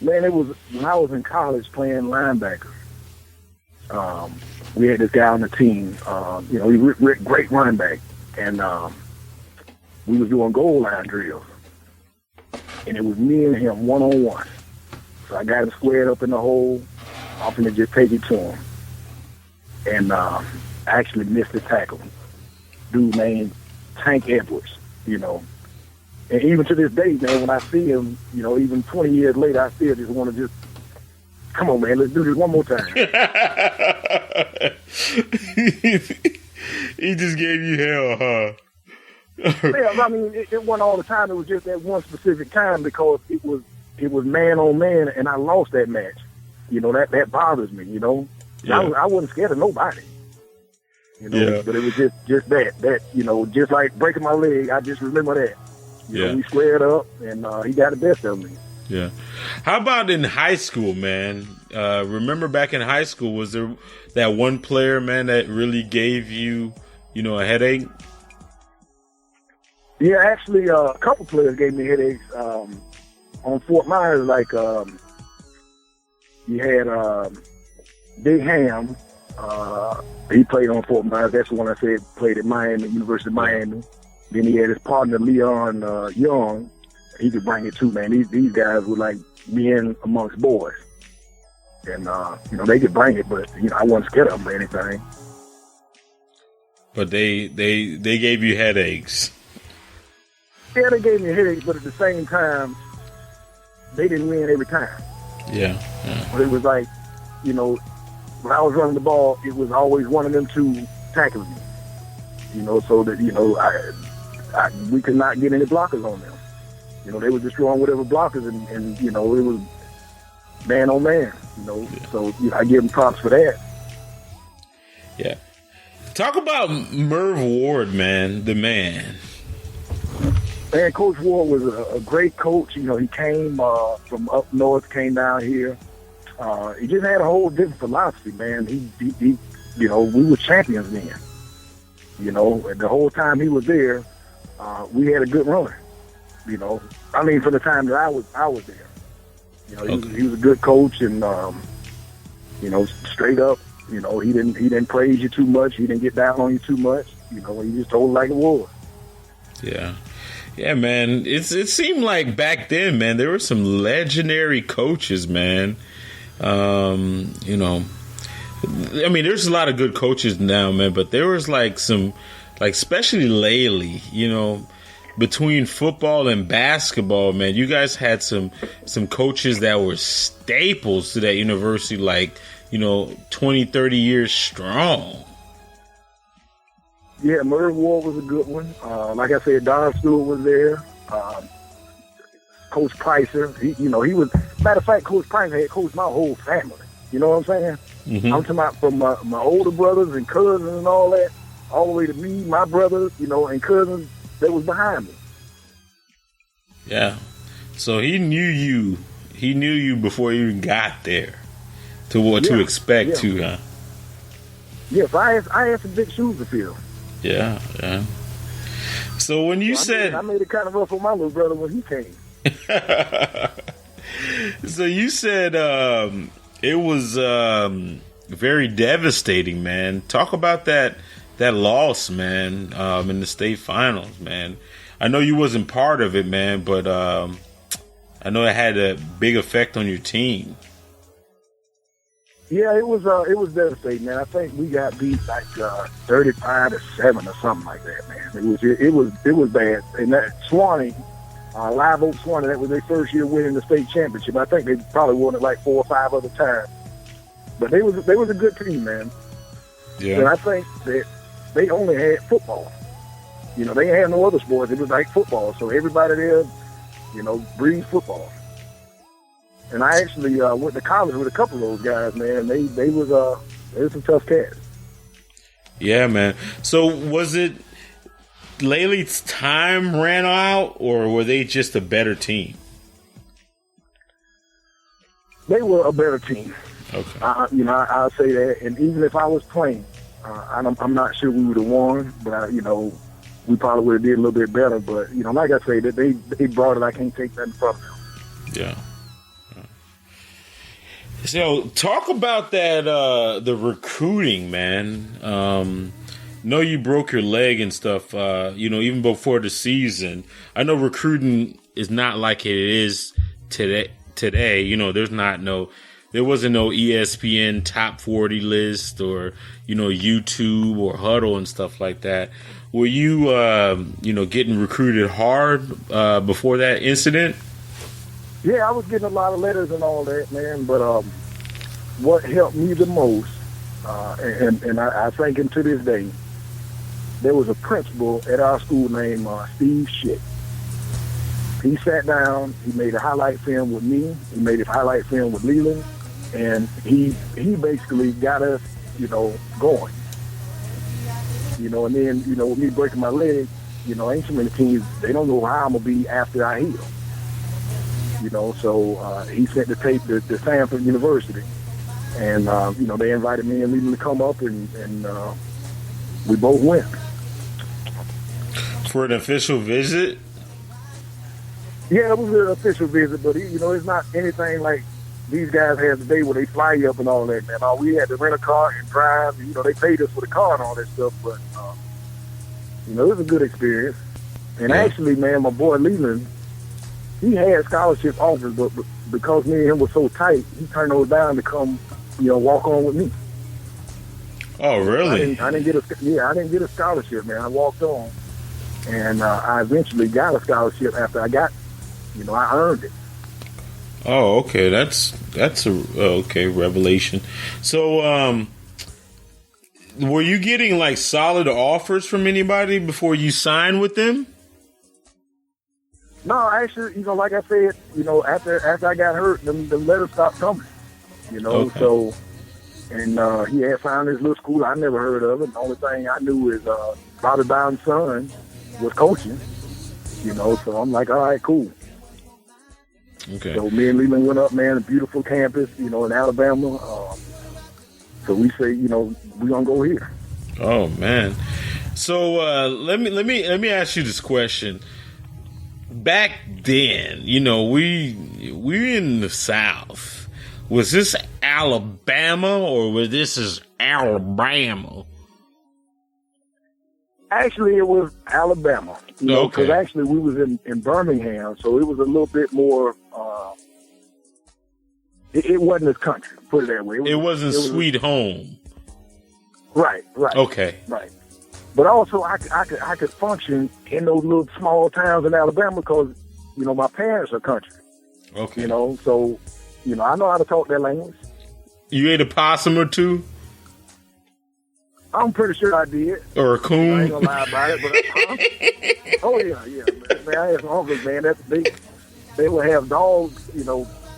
Man, it was when I was in college playing linebacker. We had this guy on the team. He was great running back, and we was doing goal line drills, and it was me and him 1-on-1. So I got him squared up in the hole. I'm finna just take it to him, and I actually missed the tackle. Dude named Tank Edwards, And even to this day, man, when I see him, even 20 years later, I still just want to just, come on, man, let's do this one more time. He just gave you hell, huh? Yeah, I mean, it wasn't all the time. It was just that one specific time because it was man on man, and I lost that match. That bothers me. Yeah. I wasn't scared of nobody. Yeah. But it was just that just like breaking my leg. I just remember that. We squared up, and he got the best of me. Yeah. How about in high school, man? Remember back in high school, was there that one player, man, that really gave you, a headache? Yeah, actually, a couple players gave me headaches. On Fort Myers, like you had Big Ham. He played on Fort Myers. That's the one I said played at Miami, University of Miami. Then he had his partner Leon Young. He could bring it too, man. These guys were like men amongst boys, and they could bring it, but I wasn't scared of them or anything. But they gave you headaches. Yeah, they gave me a headache, but at the same time, they didn't win every time. Yeah. But it was like, when I was running the ball, it was always one of them two tackling me. So that we could not get any blockers on them. They were destroying whatever blockers, and it was man on man. Yeah. So I give them props for that. Yeah. Talk about Merv Ward, man, the man. Man, Coach Ward was a great coach. He came from up north, came down here. He just had a whole different philosophy, man. He we were champions then. And the whole time he was there, we had a good run. I mean, for the time that I was there. He was a good coach, and straight up. He didn't praise you too much. He didn't get down on you too much. He just told it like it was. Yeah. Yeah, man. It seemed like back then, man, there were some legendary coaches, man. I mean, there's a lot of good coaches now, man, but there was especially Lely, between football and basketball, man, you guys had some coaches that were staples to that university, 20, 30 years strong. Yeah, Merv Ward was a good one. Like I said, Don Stewart was there. Coach Pricer, he was. Matter of fact, Coach Pricer had coached my whole family. You know what I'm saying? Mm-hmm. I'm talking about from my older brothers and cousins and all that, all the way to me, my brothers, and cousins that was behind me. Yeah. So he knew you. He knew you before you even got there to what to expect too, huh? Yes, I had some big shoes to fill. Yeah, yeah. So when you said... I made it kind of rough on my little brother when he came. So you said it was very devastating, man. Talk about that loss, man, in the state finals, man. I know you wasn't part of it, man, but I know it had a big effect on your team. Yeah, it was devastating, man. I think we got beat 35-7 or something like that, man. It was bad. And that Swanee, Live Oak Swanee, that was their first year winning the state championship. I think they probably won it 4 or 5 other times. But they was a good team, man. Yeah. And I think that they only had football. They didn't have no other sports. It was like football. So everybody there, breathed football. And I actually went to college with a couple of those guys, man. They was some tough cats. Yeah, man. So was it Lely's time ran out, or were they just a better team? They were a better team. Okay. I'll say that. And even if I was playing, I'm not sure we would have won, but we probably would have did a little bit better. But like I say, that they brought it. I can't take that from them. Yeah. So talk about that, the recruiting, man. Know you broke your leg and stuff, even before the season. I know recruiting is not like it is today. There wasn't no ESPN top 40 list or, YouTube or Huddle and stuff like that. Were you, getting recruited hard, before that incident? Yeah, I was getting a lot of letters and all that, man. But what helped me the most, and I think him to this day, there was a principal at our school named Steve Schick. He sat down, he made a highlight film with me, he made a highlight film with Lely, and he basically got us, going. And then, with me breaking my leg, ain't so many teams, they don't know how I'm going to be after I heal. So he sent the tape to Stanford University, and, they invited me and Lely to come up, and we both went. For an official visit? Yeah, it was an official visit, but it's not anything like these guys have today where they fly you up and all that, man. We had to rent a car and drive. They paid us for the car and all that stuff, but it was a good experience. And actually, man, my boy Leland, he had scholarship offers, but because me and him were so tight, he turned those down to come, walk on with me. Oh, really? I didn't get a scholarship, man. I walked on. And I eventually got a scholarship after I got, I earned it. Oh, okay. That's a revelation. So, were you getting like solid offers from anybody before you signed with them? No, actually, like I said, after I got hurt, the letters stopped coming. Okay. So, and he had found this little school I never heard of it. The only thing I knew is Bobby Brown's son was coaching, so I'm like, all right, cool. Okay. So me and Leland went up, man, a beautiful campus, in Alabama. So we say, we're gonna go here. Oh man. So let me ask you this question. Back then, we in the South. Was this Alabama or was this Alabama? Actually, it was Alabama, because actually we was in Birmingham, so it was a little bit more, it wasn't as country, put it that way. It wasn't sweet home. Right. Okay. Right. But also, I could function in those little small towns in Alabama because, my parents are country. Okay. So, I know how to talk that language. You ate a possum or two? I'm pretty sure I did. Or a coon? I ain't gonna lie about it, but oh yeah. Man, I had some uncles, man. They would have dogs.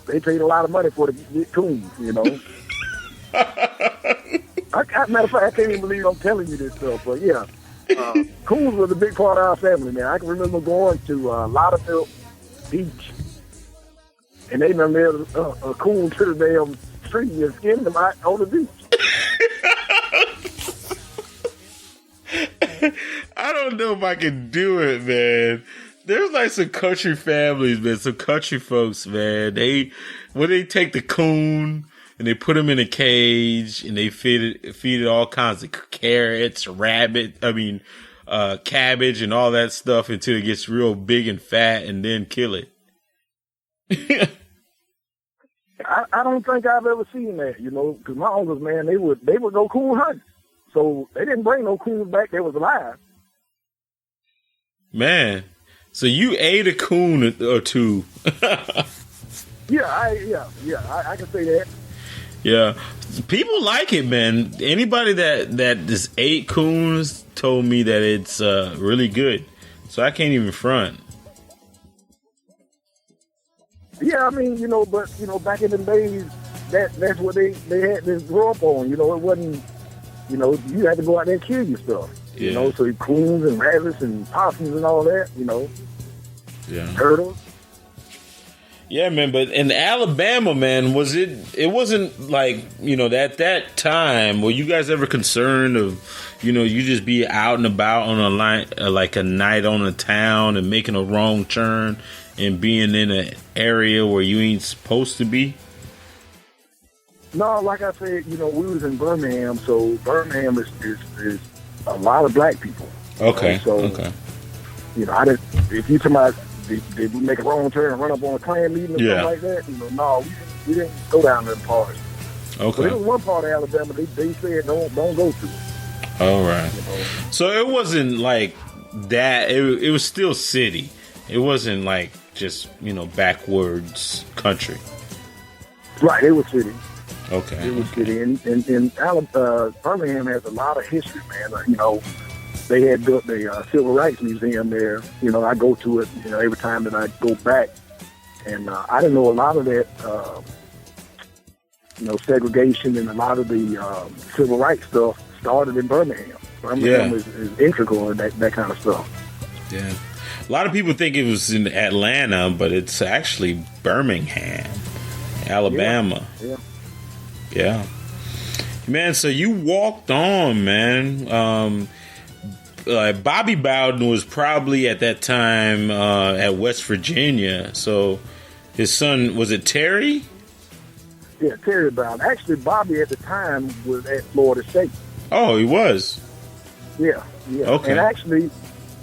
They paid a lot of money for to get coons. Matter of fact, I can't even believe I'm telling you this stuff, but yeah, coons was a big part of our family, man. I can remember going to Lauderhill Beach, and they done nailed a coon to the damn tree and skinned them out on the beach. I don't know if I can do it, man. There's like some country families, man, some country folks, man. When they take the coon and they put him in a cage and they feed it all kinds of carrots, cabbage and all that stuff until it gets real big and fat and then kill it. I don't think I've ever seen that, because my uncles, man, they would go coon hunting. So they didn't bring no coons back that was alive. Man, so you ate a coon or two. Yeah, I can say that. Yeah, people like it, man. Anybody that just ate coons told me that it's really good. So I can't even front. Yeah, but back in the days, that's what they had to grow up on. It wasn't. You had to go out there and kill your stuff. Yeah. So coons and rabbits and possums and all that. Yeah. Turtles. Yeah, man, but in Alabama, man, it wasn't like, at that time, were you guys ever concerned of, you just be out and about on a line, like a night on a town and making a wrong turn and being in an area where you ain't supposed to be? No, like I said, we was in Birmingham, so Birmingham is a lot of black people. Okay. So, okay. I didn't. If you talking about did we make a wrong turn and run up on a Klan meeting or something like that, no, we didn't go down to the parts. Okay. But it was one part of Alabama they said don't go to it. All right. So it wasn't like that. It was still city. It wasn't like just backwards country. Right. It was city. Okay. It was city, and Birmingham has a lot of history, man. They had built the Civil Rights Museum there. I go to it, every time that I go back, and I didn't know a lot of that. Segregation and a lot of the civil rights stuff started in Birmingham. Birmingham is integral in that kind of stuff. Yeah. A lot of people think it was in Atlanta, but it's actually Birmingham, Alabama. Yeah. Man, so you walked on, man. Bobby Bowden was probably at that time at West Virginia. So his son, was it Terry? Yeah, Terry Bowden. Actually, Bobby at the time was at Florida State. Oh, he was? Yeah. Okay. And actually,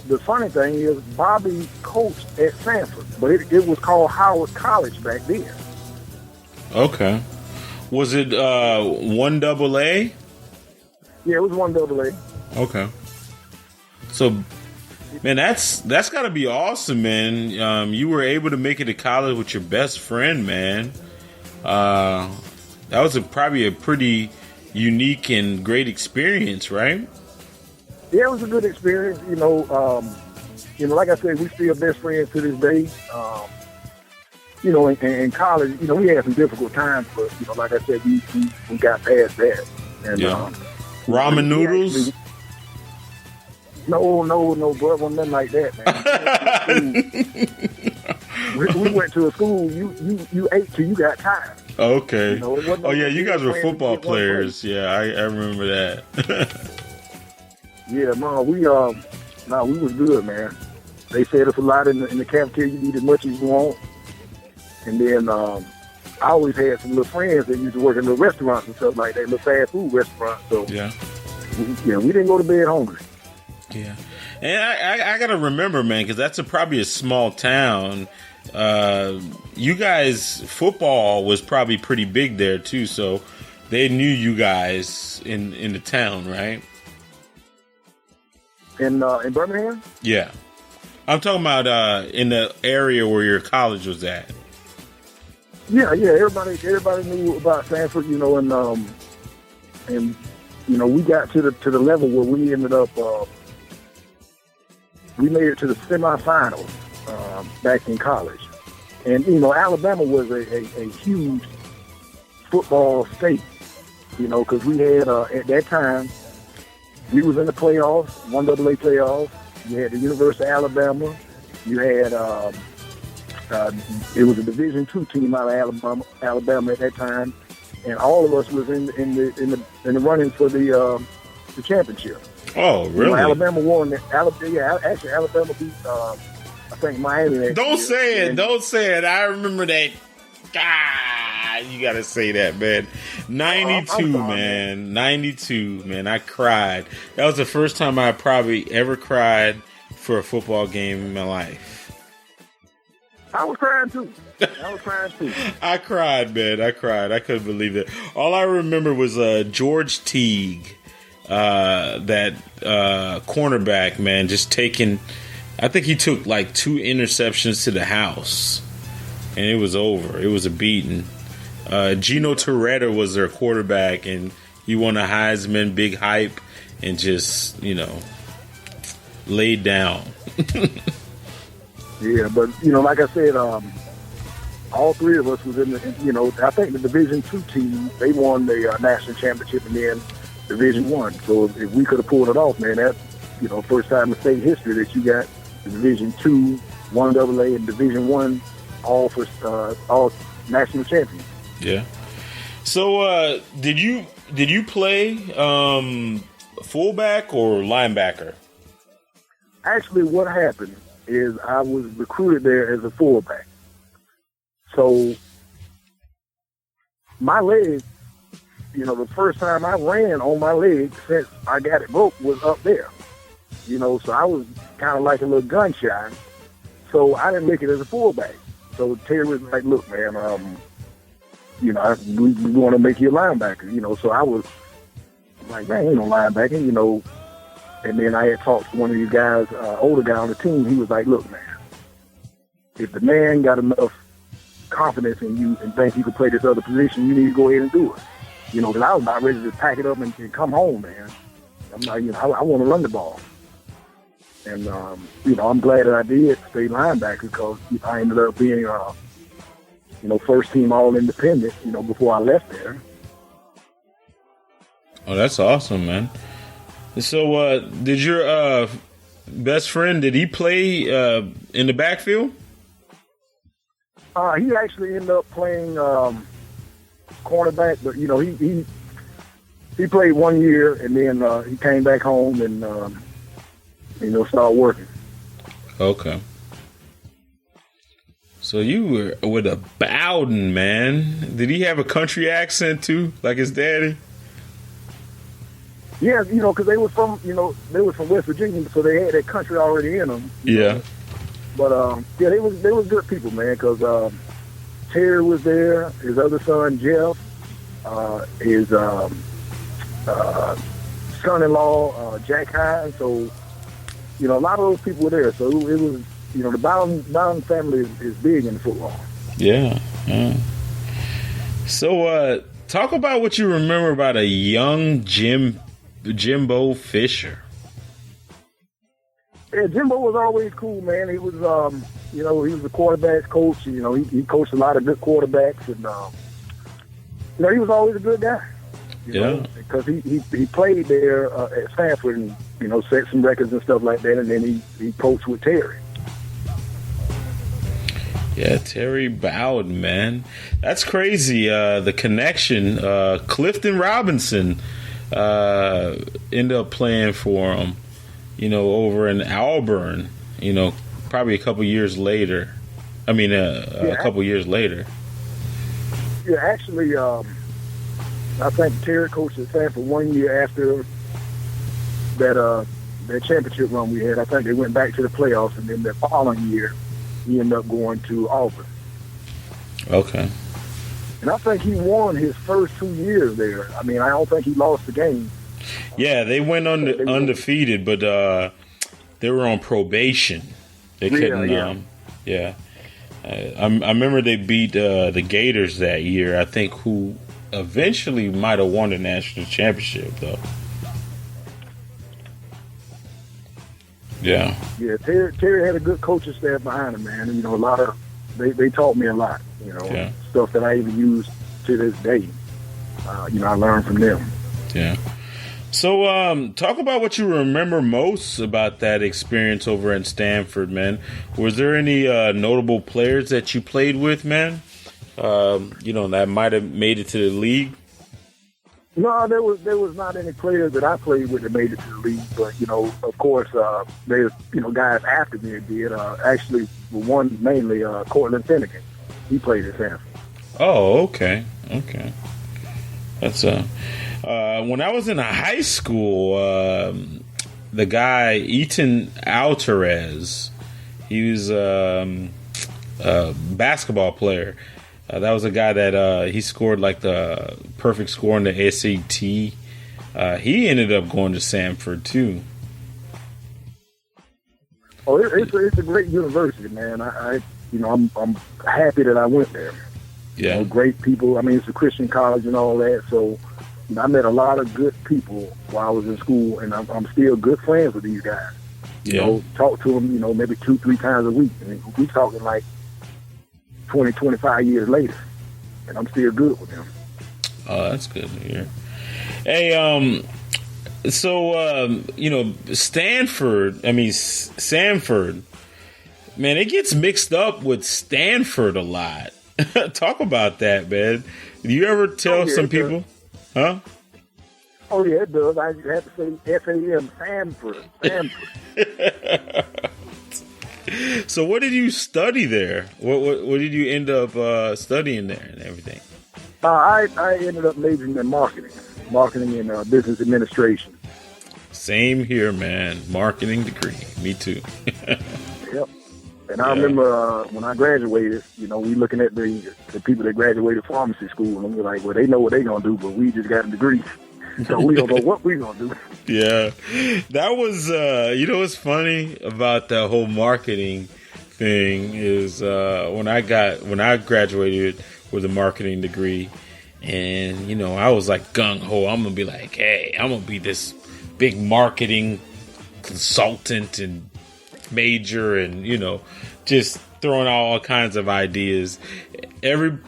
the funny thing is Bobby coached at Sanford, but it was called Howard College back then. Okay. Was it 1AA? Yeah, it was 1AA. Okay. So, man, that's got to be awesome, man. You were able to make it to college with your best friend, man. That was probably a pretty unique and great experience, right? Yeah, it was a good experience. Like I said, we still best friends to this day. In college, we had some difficult times, but like I said, we got past that. And ramen noodles. No, bro, wasn't nothing like that, man. We went to a school. You ate till you got tired. Okay. You guys were football players. Yeah, I remember that. Yeah, man, we was good, man. They fed us a lot in the cafeteria. You eat as much as you want. And then I always had some little friends that used to work in little restaurants and stuff like that, little fast food restaurants. So we didn't go to bed hungry. Yeah, and I gotta remember, man, because that's probably a small town. You guys, football was probably pretty big there too, so they knew you guys in the town, right? In Birmingham? Yeah, I'm talking about in the area where your college was at. Yeah. Everybody knew about Sanford, and we got to the level where we ended up. We made it to the semifinals back in college, and Alabama was a huge football state, because we had at that time we was in the playoffs, 1AA playoffs. You had the University of Alabama. You had it was a Division II team out of Alabama at that time, and all of us was in the running for the championship. Oh, really? Alabama won. Actually, Alabama beat I think Miami. Don't say it. I remember that. You gotta say that, man. 92, man. 92, man. I cried. That was the first time I probably ever cried for a football game in my life. I was crying too. I cried, man. I couldn't believe it. All I remember was George Teague, that cornerback, man, just taking. I think he took like 2 interceptions to the house, and it was over. It was a beating. Gino Torretta was their quarterback, and he won a Heisman, big hype, and just laid down. Yeah, but like I said, all 3 of us was in the. I think the Division II team, they won the national championship, and then Division I. So if we could have pulled it off, man, that's first time in state history that you got the Division II, 1AA, and Division I, all national champions. Yeah. So did you play fullback or linebacker? Actually, what happened is I was recruited there as a fullback. So my legs the first time I ran on my leg since I got it broke was up there. So I was kind of like a little gun shy. So I didn't make it as a fullback. So Terry was like, look, man, we want to make you a linebacker, So I was like, man, ain't no linebacker, And then I had talked to one of you guys, older guy on the team. He was like, look, man, if the man got enough confidence in you and think you could play this other position, you need to go ahead and do it. Because I was about ready to pack it up and come home, man. I'm like, I want to run the ball. And, I'm glad that I did stay linebacker because I ended up being, first team all-independent, before I left there. Oh, that's awesome, man. So, did your best friend, did he play in the backfield? He actually ended up playing cornerback, but, he played 1 year, and then he came back home and, started working. Okay. So you were with a Bowden, man. Did he have a country accent, too, like his daddy? Yeah, because they were from West Virginia, so they had that country already in them. Yeah. But they was good people, man. Because Terry was there, his other son Jeff, his son-in-law Jack Hines. So a lot of those people were there. So it was the Bowden family is big in football. Yeah. So talk about what you remember about a young Jimbo Fisher. Yeah, Jimbo was always cool, man. He was, he was a quarterback's coach. He coached a lot of good quarterbacks, and he was always a good guy. Because he played there at Stanford and set some records and stuff like that, and then he coached with Terry. Yeah, Terry Bowden, man, that's crazy. The connection. Clifton Robinson ended up playing for him. Over in Auburn, probably a couple years later. A couple years later. Yeah, actually, I think Terry coached at Stanford 1 year after that championship run we had. I think they went back to the playoffs, and then the following year, he ended up going to Auburn. Okay. And I think he won his first 2 years there. I don't think he lost the game. Yeah, they went undefeated, but they were on probation. They couldn't. Yeah. I remember they beat the Gators that year. I think who eventually might have won the national championship though. Yeah. Yeah, Terry had a good coaching staff behind him, man. A lot of they taught me a lot. Stuff that I even use to this day. I learned from them. Yeah. So, talk about what you remember most about that experience over in Stanford, man. Was there any notable players that you played with, man? That might have made it to the league? No, there was not any players that I played with that made it to the league. But, of course, there's, guys after me that did. Actually, one mainly, Cortland Finnegan. He played at Stanford. Oh, okay. That's when I was in high school, the guy Eaton Alvarez, he was a basketball player. That was a guy that he scored like the perfect score in the SAT. He ended up going to Stanford too. Oh, it's a great university, man. I'm happy that I went there. Yeah, great people. It's a Christian college and all that. So I met a lot of good people while I was in school, and I'm still good friends with these guys. Talk to them, maybe 2-3 times a week. We talking like 20-25 years later, and I'm still good with them. Oh, that's good to hear. Hey, Sanford, man, it gets mixed up with Stanford a lot. Talk about that, man. Do you ever tell some people? Huh? Oh, yeah, it does. I have to say SAM, Sanford. So what did you study there? What did you end up studying there and everything? I ended up majoring in marketing and business administration. Same here, man. Marketing degree. Me too. Yep. And I remember when I graduated, we looking at the people that graduated pharmacy school, and we're like, well, they know what they're going to do, but we just got a degree. So we don't know what we're going to do. Yeah. That was, what's funny about the whole marketing thing is when I graduated with a marketing degree, and, I was like gung-ho. I'm going to be like, hey, I'm going to be this big marketing consultant and major and, just throwing out all kinds of ideas. Every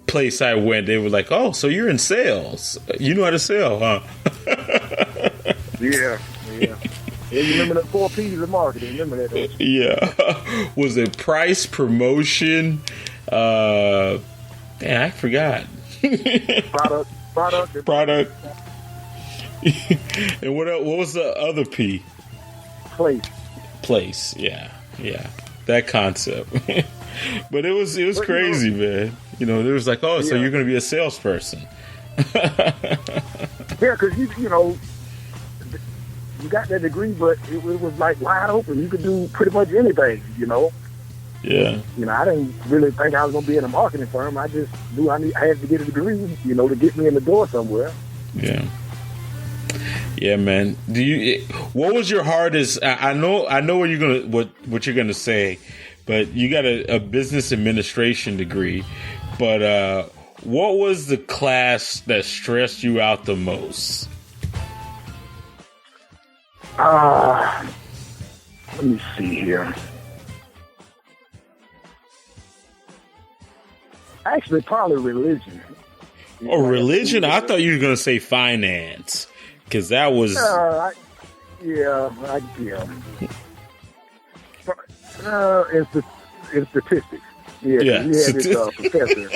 place I went, they were like, oh, so you're in sales. You know how to sell, huh? Yeah. You remember the 4 P's of marketing. Remember that? Yeah. Was it price, promotion? Man, I forgot. Product. And what was the other P? Place. Yeah. That concept. But it was crazy, man. It was like, oh, so you're going to be a salesperson. Yeah, because you got that degree, but it was like wide open. You could do pretty much anything, Yeah. I didn't really think I was going to be in a marketing firm. I just knew I had to get a degree, to get me in the door somewhere. Yeah. Yeah, man. What was your hardest? I know what you're gonna say, but you got a business administration degree. But what was the class that stressed you out the most? Let me see here. Actually, probably religion. Oh, religion? I thought you were gonna say finance. Because that was... in statistics. Yeah. We had this professor.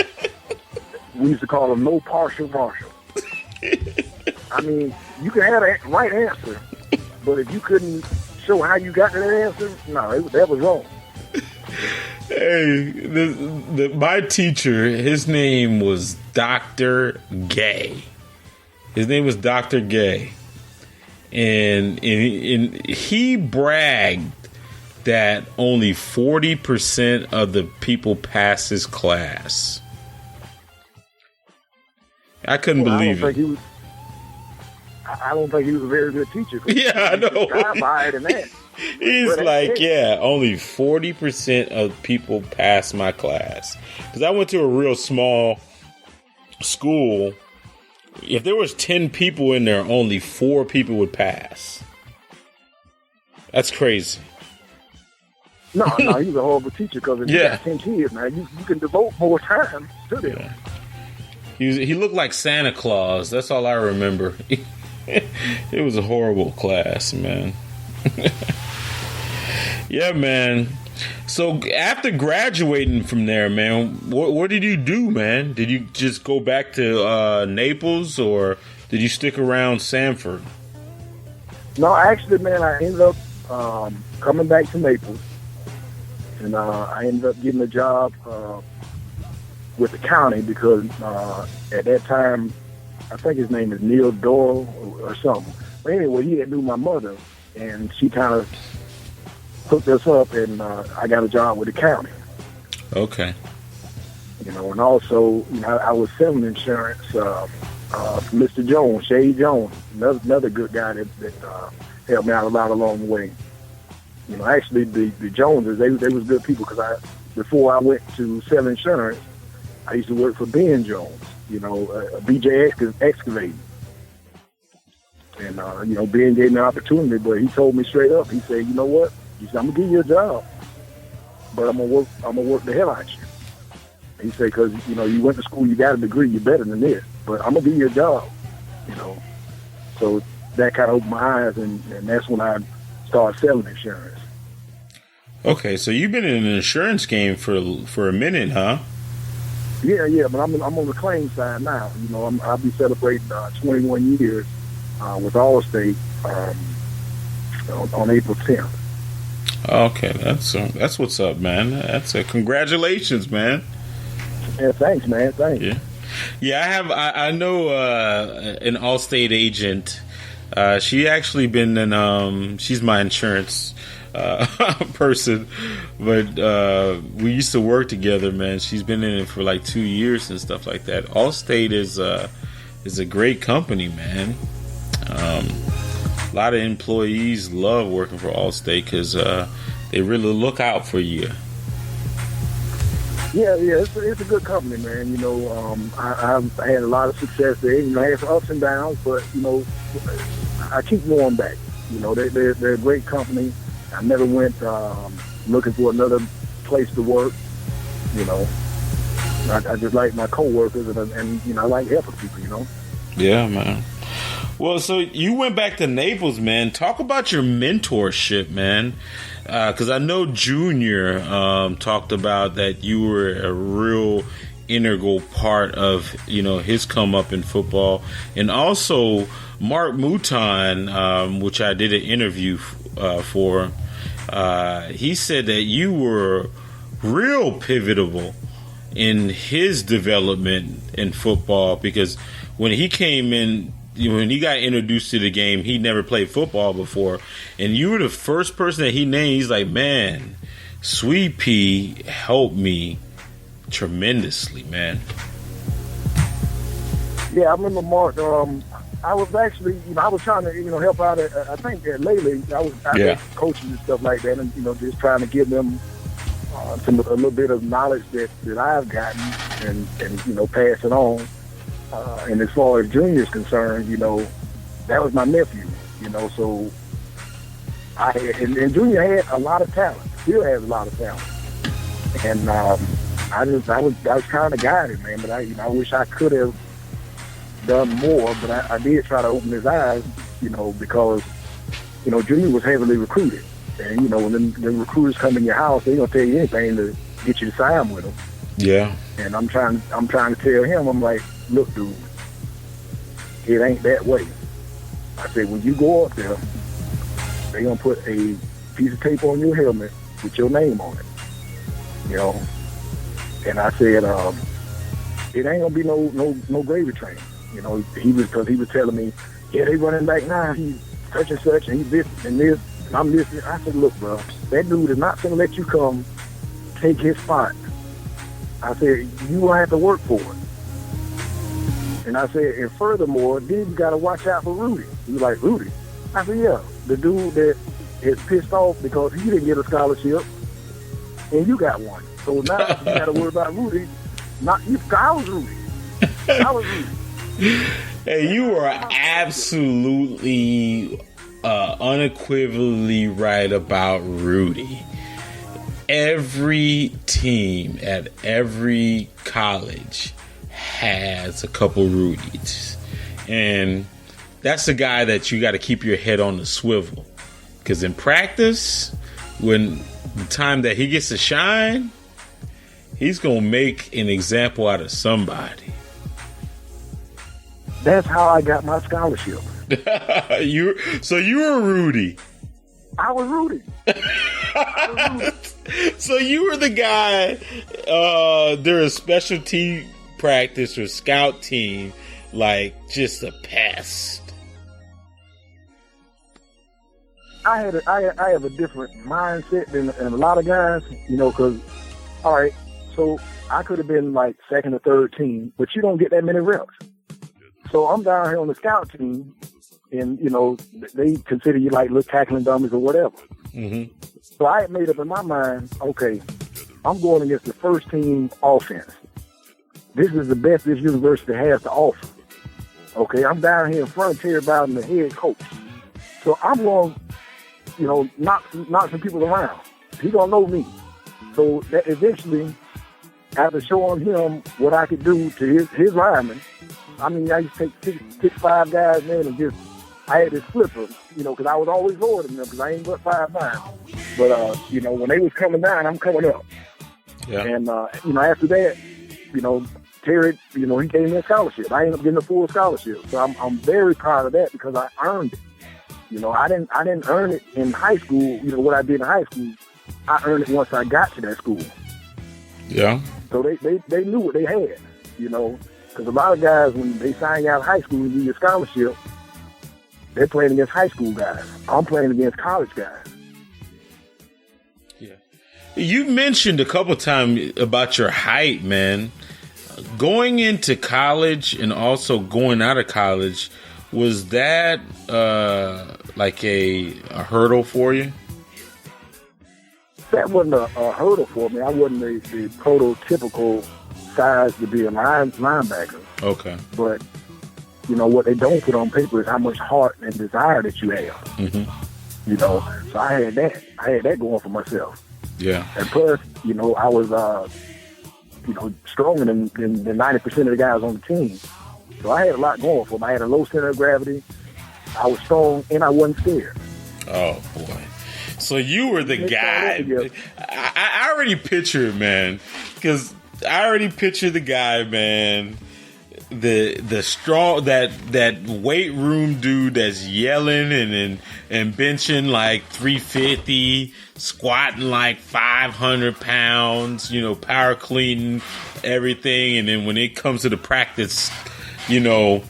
We used to call him no partial Marshall. I mean, you can have a right answer, but if you couldn't show how you got to that answer, no, that was wrong. Hey, my teacher, his name was Dr. Gay. His name was Dr. Gay. And he bragged that only 40% of the people passed his class. I couldn't believe it. I don't think he was a very good teacher. Yeah, I know. He's like, only 40% of people pass my class. Because I went to a real small school. If there was 10 people in there, only 4 people would pass. That's crazy. No, he's a horrible teacher because if you got 10 kids, man, you can devote more time to them. Yeah. He looked like Santa Claus. That's all I remember. It was a horrible class, man. Yeah, man. So after graduating from there, man, what did you do, man? Did you just go back to Naples, or did you stick around Sanford? No, actually, man, I ended up coming back to Naples, and I ended up getting a job with the county because at that time, I think his name is Neil Doyle or something. But anyway, he had knew my mother, and she kind of hooked us up, and I got a job with the county. Okay. And also, I was selling insurance for Mr. Jones, Shay Jones, another good guy that helped me out a lot along the way. Actually, the Joneses, they was good people because before I went to sell insurance, I used to work for Ben Jones, BJ Excavating. And, Ben gave me an opportunity, but he told me straight up, he said, you know what? He said, I'm going to give you a job, but I'm going to work the hell out of you. He said, because, you went to school, you got a degree, you're better than this, but I'm going to give you a job, So that kind of opened my eyes, and that's when I started selling insurance. Okay, so you've been in an insurance game for a minute, huh? Yeah, but I'm on the claim side now. I'll be celebrating 21 years with Allstate on April 10th. Okay, that's what's up, man. Congratulations, man. Yeah, thanks, man. Thanks. Yeah. Yeah, I know an Allstate agent. She actually been in. She's my insurance person, but we used to work together, man. She's been in it for like 2 years and stuff like that. Allstate is a great company, man. A lot of employees love working for Allstate because they really look out for you. Yeah, it's a good company, man. You know, I've had a lot of success there. You know, I had some ups and downs, but you know, I keep going back. You know, they're a great company. I never went looking for another place to work. You know, I just like my coworkers, and you know, I like helping people. You know. Yeah, man. Well, so you went back to Naples, man. Talk about your mentorship, man. Because I know Junior talked about that you were a real integral part of, you know, his come up in football. And also Mark Mouton, which I did an interview for, he said that you were real pivotal in his development in football, because when he came in, when he got introduced to the game, he never played football before, and you were the first person that he named. He's like, man, Sweet Pea helped me tremendously, man. Yeah, I remember Mark. I was actually, you know, I was trying to, you know, help out at, I think at Lely. I was coaching and stuff like that, and you know, just trying to give them a little bit of knowledge that I've gotten, and you know, pass it on. And as far as Junior's concerned, you know, that was my nephew, you know, so and Junior had a lot of talent, still has a lot of talent. And I was trying to guide him, man, but I wish I could have done more, but I did try to open his eyes, you know, because, you know, Junior was heavily recruited. And, you know, when the recruiters come in your house, they're going to tell you anything to get you to sign with them. Yeah. And I'm trying to tell him, I'm like, look, dude, it ain't that way. I said, when you go up there, they're going to put a piece of tape on your helmet with your name on it, you know. And I said, it ain't going to be no gravy train. You know, he was telling me, yeah, they running back now, he's such and such, and he's this and this, and I'm this. I said, look, bro, that dude is not going to let you come take his spot. I said, you will have to work for it. And I said, and furthermore, then you got to watch out for Rudy. He was like, Rudy? I said, yeah, the dude that is pissed off because he didn't get a scholarship and you got one. So now you got to worry about Rudy. Not you. I was Rudy. Hey, you are absolutely, unequivocally right about Rudy. Every team at every college has a couple Rudies, and that's the guy that you got to keep your head on the swivel, because in practice, when the time that he gets to shine, he's gonna make an example out of somebody. That's how I got my scholarship. So you were Rudy. I was Rudy. So you were the guy during special team practice or scout team, like just a pest. I have a different mindset than a lot of guys, you know, because, all right, so I could have been like second or third team, but you don't get that many reps. So I'm down here on the scout team, and, you know, they consider you like little tackling dummies or whatever. Mm-hmm. So I had made up in my mind, okay, I'm going against the first team offense. This is the best this university has to offer. Okay, I'm down here in front of Terry Bowden, the head coach. So I'm going to, you know, knock some people around. He going to know me. So that eventually, after showing him what I could do to his linemen, I mean, I used to take 6'5" guys, man, and I had this flipper, you know, because I was always lower than them because I ain't but 5'9". But, you know, when they was coming down, I'm coming up. Yeah. And, you know, after that, you know, Terry, you know, he gave me a scholarship. I ended up getting a full scholarship. So I'm very proud of that because I earned it. You know, I didn't earn it in high school, you know, what I did in high school. I earned it once I got to that school. Yeah. So they knew what they had, you know. Because a lot of guys, when they sign you out of high school and do your scholarship, they're playing against high school guys. I'm playing against college guys. Yeah. You mentioned a couple times about your height, man. Going into college and also going out of college, was that like a hurdle for you? That wasn't a hurdle for me. I wasn't the prototypical size to be a linebacker. Okay. But, you know, what they don't put on paper is how much heart and desire that you have. Mm-hmm. You know, so I had that going for myself. Yeah. And plus, you know, I was, you know, stronger than 90% of the guys on the team. So I had a lot going for me. I had a low center of gravity. I was strong, and I wasn't scared. Oh, boy. So you were the guy. I already picture it, man. Because I already picture the guy, man. The strong that weight room dude that's yelling and benching like 350, squatting like 500 pounds, you know, power cleaning everything, and then when it comes to the practice, you know,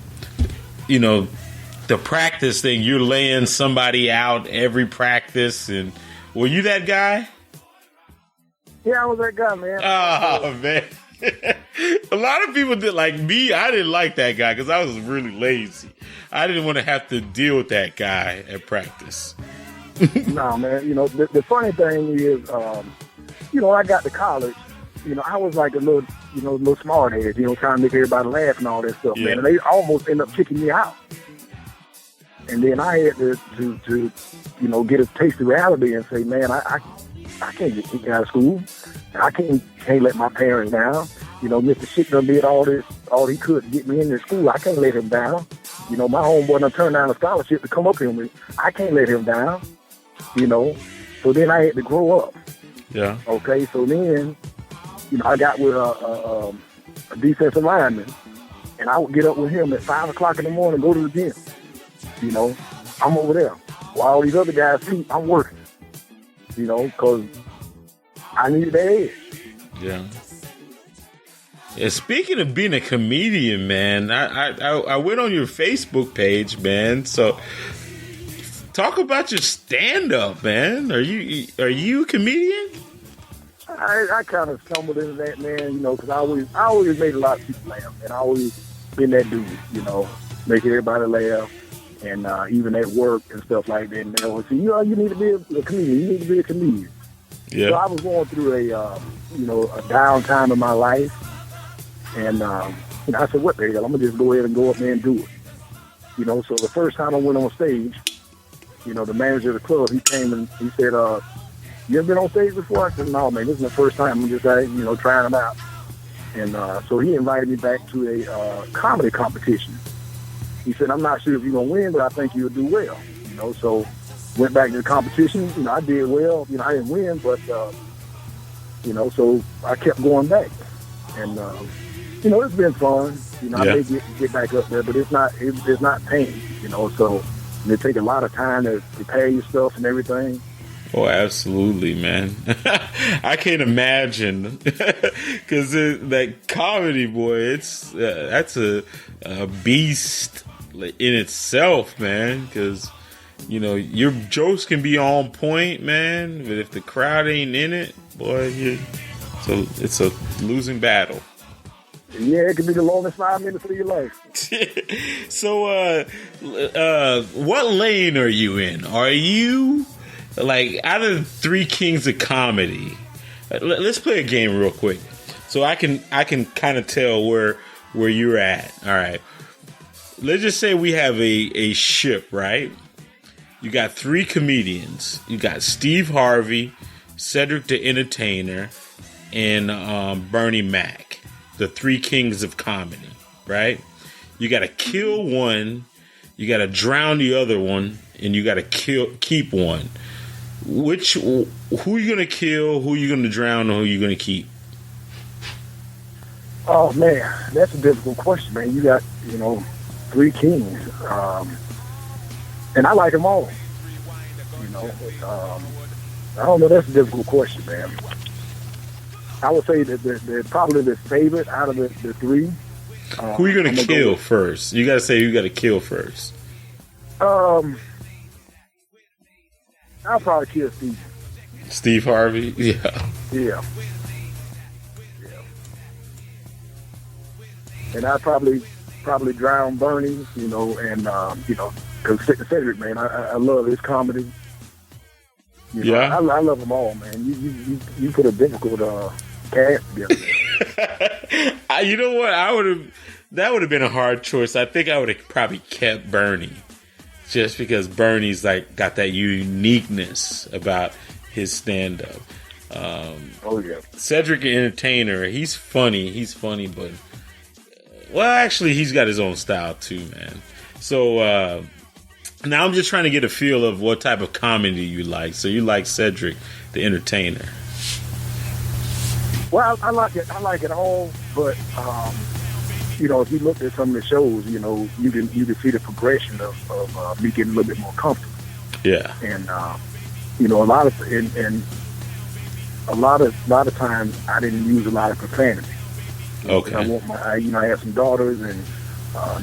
the practice thing, you're laying somebody out every practice. And were you that guy? Yeah, I was that guy, man. Oh, man. A lot of people did. Like me, I didn't like that guy because I was really lazy. I didn't want to have to deal with that guy at practice. No, man. You know, the funny thing is, you know, I got to college, you know, I was like a little smart head, you know, trying to make everybody laugh and all that stuff, man. And they almost end up kicking me out. And then I had to you know, get a taste of reality and say, man, I can't get kicked out of school. I can't let my parents down. You know, Mr. Shit done did all he could to get me into school. I can't let him down. You know, my homeboy done turned down a scholarship to come up here with me. I can't let him down. You know, so then I had to grow up. Yeah. Okay, so then, you know, I got with a defensive lineman, and I would get up with him at 5 o'clock in the morning, go to the gym. You know, I'm over there. While all these other guys sleep, I'm working. You know, because I needed that edge. Yeah. Yeah. Speaking of being a comedian, man, I went on your Facebook page, man. So talk about your stand-up, man. Are you a comedian? I kind of stumbled into that, man. You know, because I always made a lot of people laugh, and I always been that dude. You know, making everybody laugh. And even at work and stuff like that, and they always say, you know, you need to be a comedian. You need to be a comedian. Yeah. So I was going through a downtime in my life, and you know, I said, what the hell? I'm gonna just go ahead and go up there and do it. You know, so the first time I went on stage, you know, the manager of the club, he came and he said, "You ever been on stage before?" I said, "No, man, this is the first time. I'm just you know, trying it out." And so he invited me back to a comedy competition. He said, "I'm not sure if you're going to win, but I think you'll do well." You know, so went back to the competition. You know, I did well. You know, I didn't win, but, you know, so I kept going back. And, you know, it's been fun. You know, I may get back up there, but it's not pain, you know, so it takes a lot of time to prepare your stuff and everything. Oh, absolutely, man. I can't imagine because that comedy, boy, that's a beast in itself, man. Because you know your jokes can be on point, man, but if the crowd ain't in it, boy, it's a losing battle. Yeah, it could be the longest 5 minutes of your life. So, what lane are you in? Are you like out of the three kings of comedy? Let's play a game real quick, so I can kind of tell where you're at. All right, let's just say we have a ship, right? You got three comedians. You got Steve Harvey, Cedric the Entertainer, and Bernie Mac, the three kings of comedy, right? You got to kill one, you got to drown the other one, and you got to keep one. Who you gonna kill? Who you gonna drown? Or who you gonna keep? Oh man, that's a difficult question, man. You got, you know, three kings, and I like them all. You know, I don't know. That's a difficult question, man. I would say that they're probably the favorite out of the three Who you gonna kill first? You gotta say you gotta kill first. I'll probably kill Steve. Steve Harvey? Yeah. Yeah. And I'd probably drown Bernie, you know, and because Cedric, man, I love his comedy. You know, Yeah. I love them all, man. You put a difficult cast together. You know what? That would have been a hard choice. I think I would have probably kept Bernie, just because Bernie's like got that uniqueness about his stand up. Oh yeah. Cedric the Entertainer, he's funny, but well, actually, he's got his own style too, man. So now I'm just trying to get a feel of what type of comedy you like. So you like Cedric the Entertainer? Well, I like it. I like it all, but you know, if you look at some of the shows, you know, you can see the progression of me getting a little bit more comfortable. Yeah. And you know, a lot of times I didn't use a lot of profanity. Okay. I want I have some daughters and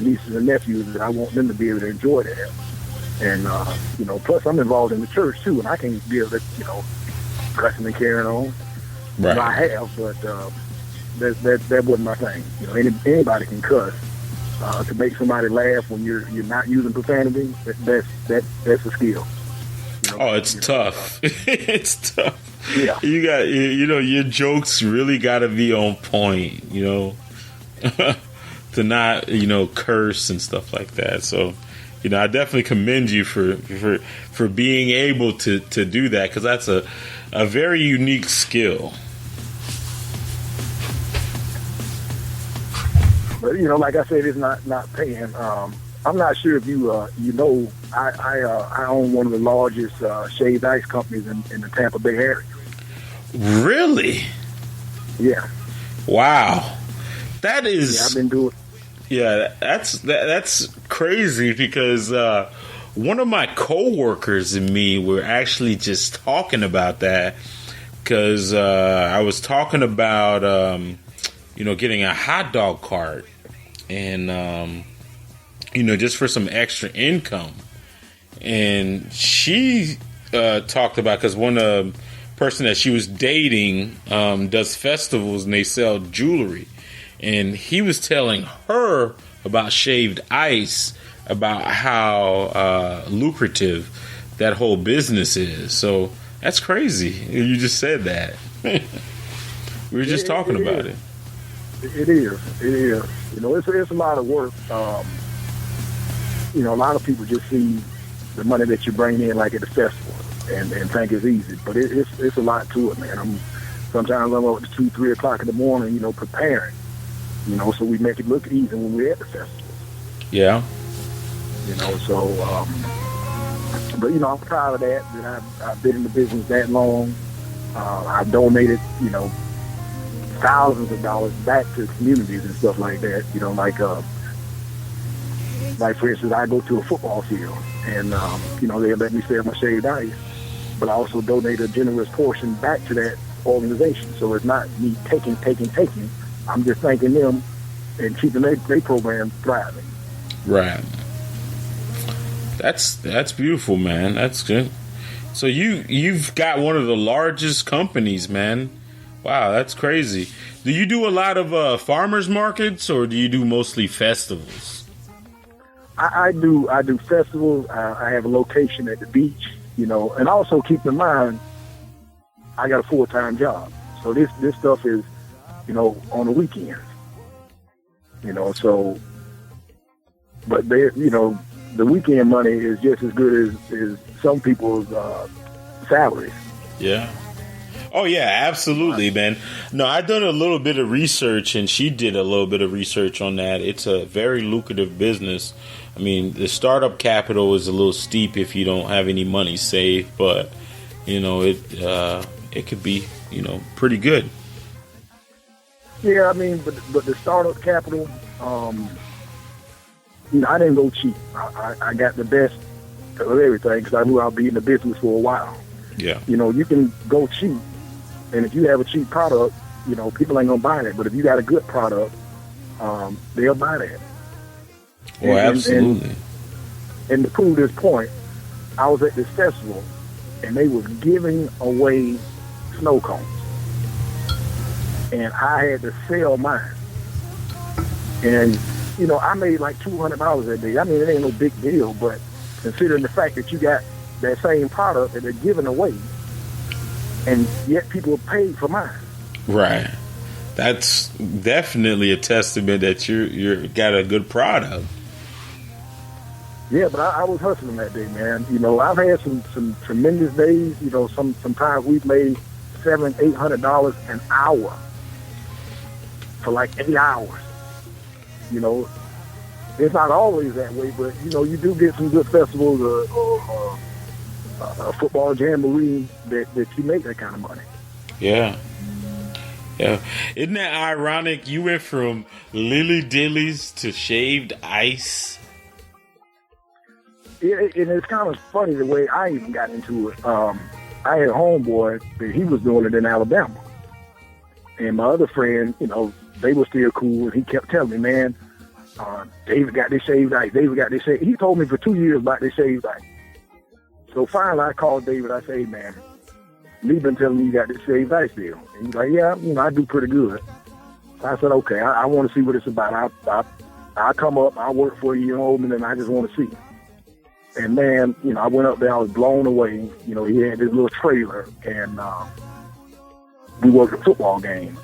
nieces and nephews that I want them to be able to enjoy that. And you know, plus I'm involved in the church too, and I can be able to, you know, cussing and carrying on. Right. You know, I have, but that wasn't my thing. You know, anybody can cuss. To make somebody laugh when you're not using profanity, that's a skill. You know, Oh, it's tough. It's tough. Yeah. You got, you know, your jokes really got to be on point, you know, to not, you know, curse and stuff like that. So, you know, I definitely commend you for being able to do that, because that's a very unique skill. But you know, like I said, it's not paying. I'm not sure if you know, I own one of the largest shaved ice companies in the Tampa Bay area. Really? Yeah. Wow. That is. Yeah, I've been doing. Yeah, that's crazy, because one of my coworkers and me were actually just talking about that, because I was talking about you know, getting a hot dog cart, and you know, just for some extra income. And she talked about, because one person that she was dating does festivals and they sell jewelry, and he was telling her about shaved ice, about how lucrative that whole business is. So that's crazy. You just said that. We were just talking about it. It is. You know, it's a lot of work. You know, a lot of people just see the money that you bring in, like at the festival, and think it's easy. But it's a lot to it, man. Sometimes I'm up to 2-3 o'clock in the morning, you know, preparing. You know, so we make it look easy when we're at the festival. Yeah. You know, so but you know, I'm proud of that. That I've been in the business that long. I've donated, you know, thousands of dollars back to communities and stuff like that. You know, like for instance, I go to a football field, and you know, they let me sell my shaved ice, but I also donate a generous portion back to that organization. So it's not me taking. I'm just thanking them and keeping their program thriving. Right. That's beautiful, man. That's good. So you've got one of the largest companies, man. Wow, that's crazy. Do you do a lot of farmers markets, or do you do mostly festivals? I do festivals. I have a location at the beach, you know, and also keep in mind, I got a full-time job. So this stuff is, you know, on the weekends, you know, so, but they, you know, the weekend money is just as good as some people's salaries. Yeah. Oh, yeah, absolutely, man. No, I've done a little bit of research, and she did a little bit of research on that. It's a very lucrative business. I mean, the startup capital is a little steep if you don't have any money saved, but, you know, it could be, you know, pretty good. Yeah, I mean, but the startup capital, you know, I didn't go cheap. I got the best of everything because I knew I'd be in the business for a while. Yeah. You know, you can go cheap, and if you have a cheap product, you know, people ain't gonna buy it. But if you got a good product, they'll buy that. Well, absolutely. And to prove this point, I was at this festival, and they was giving away snow cones. And I had to sell mine. And, you know, I made like $200 that day. I mean, it ain't no big deal, but considering the fact that you got that same product that they're giving away, and yet people paid for mine. Right. That's definitely a testament that you're got a good product. Yeah, but I was hustling that day, man. You know, I've had some tremendous days. You know, sometimes we've made $700-800 an hour for like 8 hours. You know, it's not always that way, but you know, you do get some good festivals or a football jamboree that you make that kind of money. Yeah. Yeah. Isn't that ironic? You went from Lily Dillies to shaved ice. Yeah, and it's kind of funny the way I even got into it. I had a homeboy that he was doing it in Alabama. And my other friend, you know, they were still cool, and he kept telling me, man, David got this shaved ice. David got this shaved. He told me for 2 years about this shaved ice. So finally I called David. I said, hey, man, Lee been telling me you got this shaved ice deal. And he's like, yeah, you know, I do pretty good. So I said, okay, I want to see what it's about. I'll come up, I'll work for you, you know, and then I just want to see. And man, you know, I went up there, I was blown away. You know, he had this little trailer, and we worked a football game.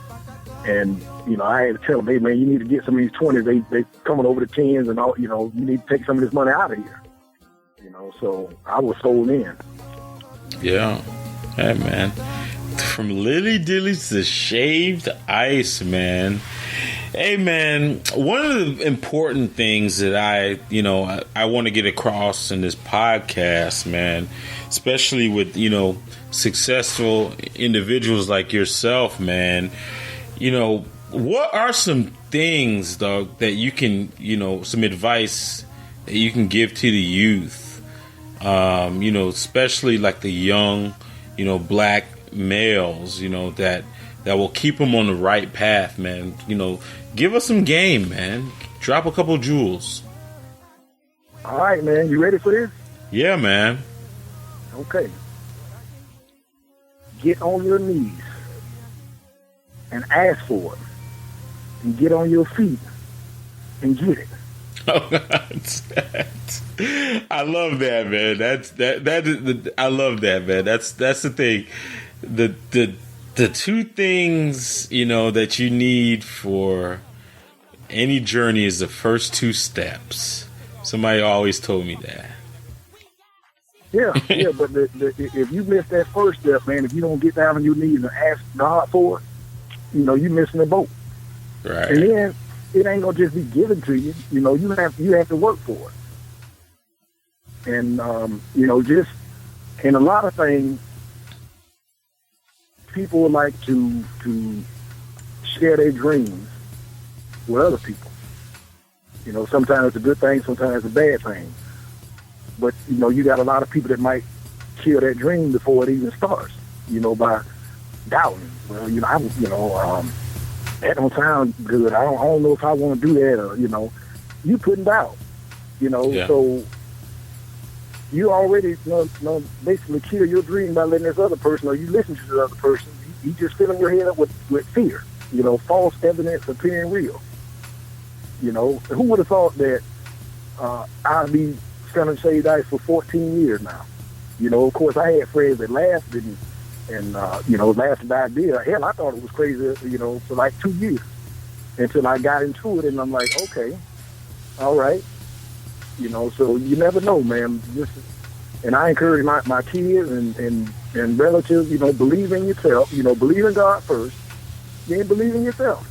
And, you know, I had to tell him, hey, man, you need to get some of these 20s. They coming over the 10s and all, you know, you need to take some of this money out of here. You know, so I was sold in. Yeah. Hey, man. From Lily Dillies to shaved ice, man. Hey, man, one of the important things that I want to get across in this podcast, man, especially with, you know, successful individuals like yourself, man, you know, what are some things, dog, that you can, you know, some advice that you can give to the youth, you know, especially like the young, you know, black males, you know, that will keep them on the right path, man. You know, give us some game, man. Drop a couple jewels. All right, man. You ready for this? Yeah, man. Okay. Get on your knees and ask for it. And get on your feet and get it. I love that, man. I love that, man. That's the thing. The two things, you know, that you need for any journey is the first two steps. Somebody always told me that. Yeah, but if you miss that first step, man, if you don't get down on your knees and ask God for it, you know, you're missing the boat. Right. And then it ain't gonna just be given to you. You know, you have to work for it. And you know, just in a lot of things, people like to share their dreams with other people. You know, sometimes it's a good thing, sometimes it's a bad thing. But, you know, you got a lot of people that might kill that dream before it even starts, you know, by doubting. Well, you know, that don't sound good. I don't know if I want to do that, or, you know, you putting doubt, you know. Yeah. So you already basically kill your dream by letting this other person, or you listen to the other person. You just filling your head up with fear, you know, false evidence appearing real. You know, who would have thought that I'd be selling shaved ice for 14 years now? You know, of course, I had friends that laughed and you know, laughed at the idea. Hell, I thought it was crazy, you know, for like 2 years until I got into it, and I'm like, okay, all right. You know, so you never know, man. And I encourage my kids and relatives, you know, believe in yourself, you know, believe in God first, then believe in yourself,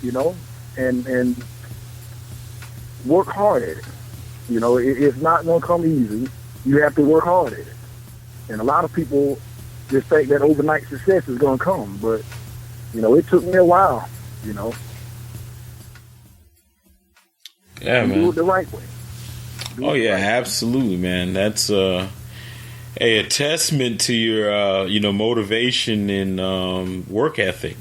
you know, and work hard at it. You know, it's not going to come easy. You have to work hard at it. And a lot of people just think that overnight success is going to come, but, you know, it took me a while, you know. Yeah, man. Do it the right way. Absolutely, man. That's a testament to your, you know, motivation and work ethic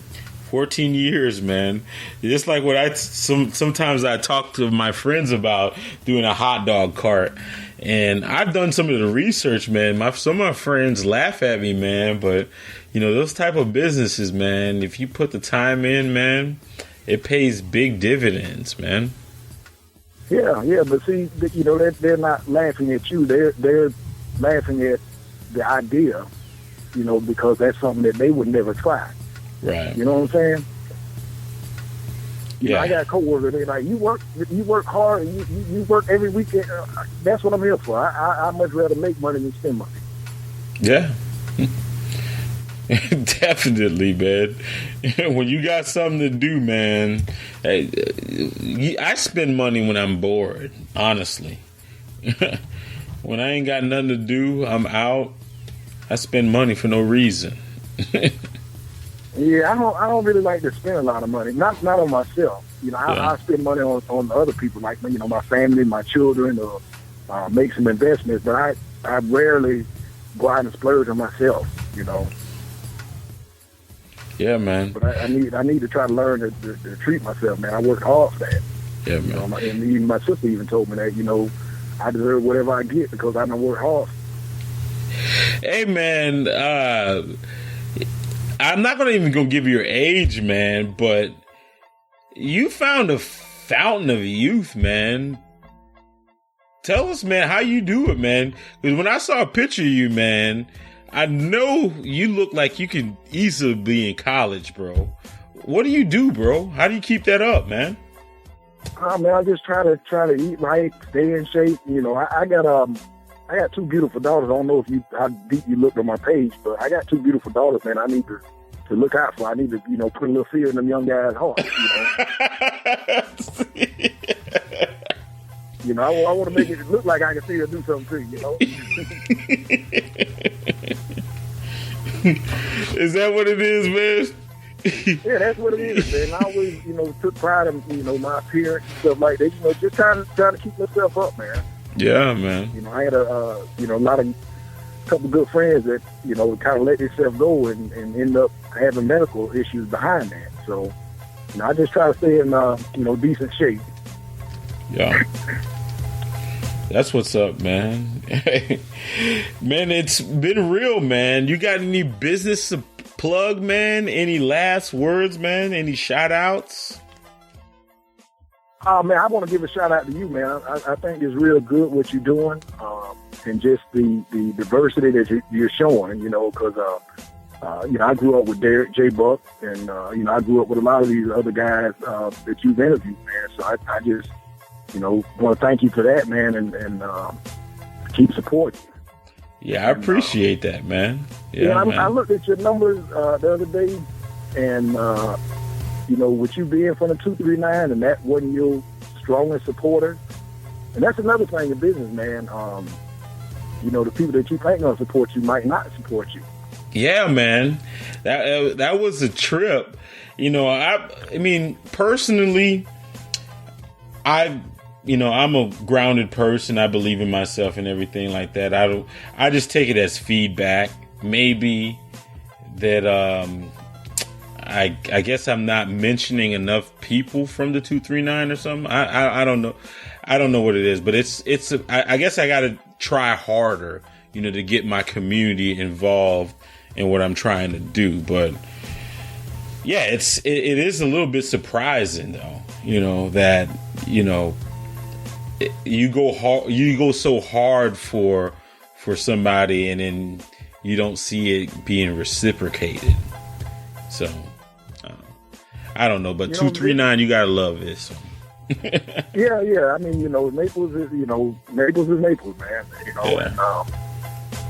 14 years, man. Just like what sometimes I talk to my friends about doing a hot dog cart. And I've done some of the research, man. Some of my friends laugh at me, man. But, those type of businesses, man, if you put the time in, man, it pays big dividends, man. Yeah, but see, they're not laughing at you. They're laughing at the idea, because that's something that they would never try. Right. You know what I'm saying? Yeah. I got coworkers. They're like, you work hard, and you work every weekend. That's what I'm here for. I much rather make money than spend money. Yeah. Definitely, man. When you got something to do, man, I spend money when I'm bored, honestly. When I ain't got nothing to do, I'm out. I spend money for no reason. Yeah, I don't really like to spend a lot of money. Not on myself. I spend money on other people, like my family, my children, or make some investments. But I rarely go out and splurge on myself. Yeah, man. But I need to try to learn to treat myself, man. I work hard for that. Yeah, man. And even my sister even told me that, I deserve whatever I get because I don't work hard. Hey, man, I'm not going to give you your age, man, but you found a fountain of youth, man. Tell us, man, how you do it, man. Because when I saw a picture of you, man, I know you look like you could easily be in college, bro. What do you do, bro? How do you keep that up, man? Man, I just try to eat right, stay in shape. I got two beautiful daughters. I don't know how deep you looked on my page, but I got two beautiful daughters, man. I need to look out for. I need to, put a little fear in them young guys' hearts. I want to make it look like I can see her do something too. Is that what it is, man? Yeah, that's what it is, man. I always, took pride in, my appearance and stuff like that. Just trying to keep myself up, man. Yeah, man. I had a couple good friends that, kind of let themselves go and end up having medical issues behind that. So, I just try to stay in, decent shape. Yeah. That's what's up, man. Man, it's been real, man. You got any business to plug, man? Any last words, man? Any shout outs? Man, I want to give a shout out to you, man. I think it's real good what you're doing, and just the diversity that you're showing, because, I grew up with Derek J. Buck, and, I grew up with a lot of these other guys that you've interviewed, man. So I just, want to thank you for that, man, and keep supporting. Yeah, I appreciate that, man. Yeah, man. I looked at your numbers the other day, and, with you being from the 239, and that wasn't your strongest supporter. And that's another thing in business, man. The people that you think gonna support you might not support you. Yeah, man. That was a trip. I mean, personally, I'm a grounded person. I believe in myself and everything like that. I just take it as feedback. Maybe that I guess I'm not mentioning enough people from the 239 or something. I don't know. I don't know what it is, but I guess I got to try harder, to get my community involved in what I'm trying to do. But yeah, it is a little bit surprising though, that, you go so hard for somebody and then you don't see it being reciprocated. So I don't know, but 239, you gotta love this. Yeah. I mean, Naples is Naples, man.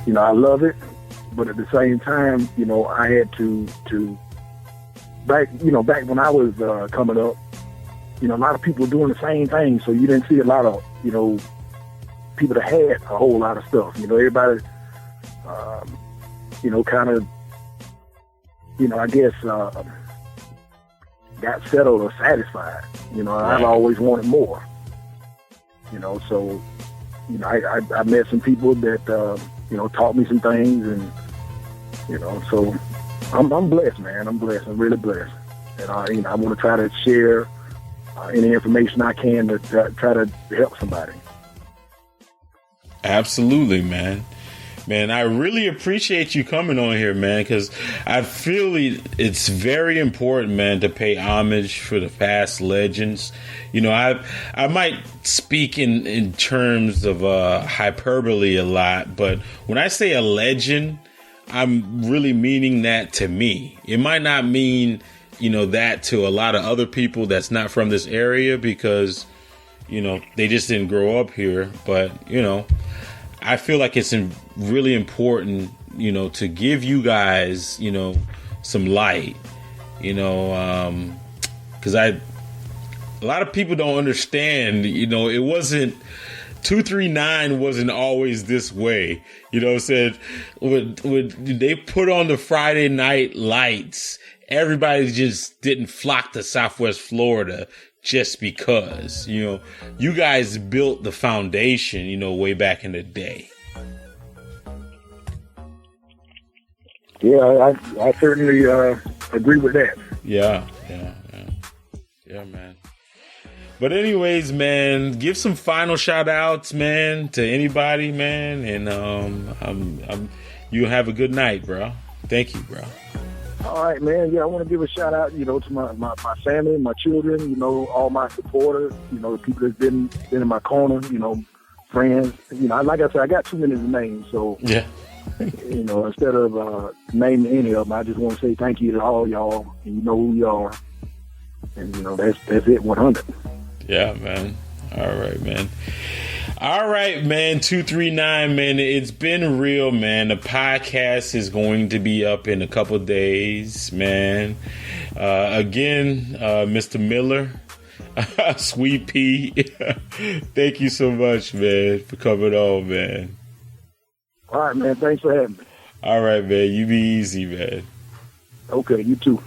And I love it, but at the same time, I had to back when I was coming up. A lot of people doing the same thing, so you didn't see a lot of, people that had a whole lot of stuff. Everybody, kind of, I guess, got settled or satisfied. I've always wanted more. So, I met some people that, taught me some things, and, so I'm blessed, man. I'm blessed. I'm really blessed. and I want to try to share any information I can to try to help somebody. Absolutely, man. Man, I really appreciate you coming on here, man, because I feel it's very important, man, to pay homage for the past legends. You know, I might speak in terms of hyperbole a lot, but when I say a legend, I'm really meaning that to me. It might not mean, you know, that to a lot of other people that's not from this area because, you know, they just didn't grow up here. But, you know, I feel like it's really important, you know, to give you guys, you know, some light, you know, because a lot of people don't understand, you know, it wasn't 239 wasn't always this way. You know what I'm saying? When they put on the Friday night lights, everybody just didn't flock to Southwest Florida just because, you know, you guys built the foundation, you know, way back in the day. Yeah, I certainly agree with that. Yeah, man. But anyways, man, give some final shout outs, man, to anybody, man. And you have a good night, bro. Thank you, bro. All right, man. Yeah, I want to give a shout out, you know, to my family, my children, you know, all my supporters, you know, the people that's been in my corner, you know, friends. You know, like I said, I got too many to name, so yeah. You know, instead of naming any of them, I just want to say thank you to all y'all, and you know who you are, and you know that's it, 100. Yeah, man. All right, man. 239, man. It's been real, man. The podcast is going to be up in a couple days, man. Again, Mr. Miller, Sweet Pea, thank you so much, man, for coming on, man. All right, man. Thanks for having me. All right, man. You be easy, man. Okay, you too.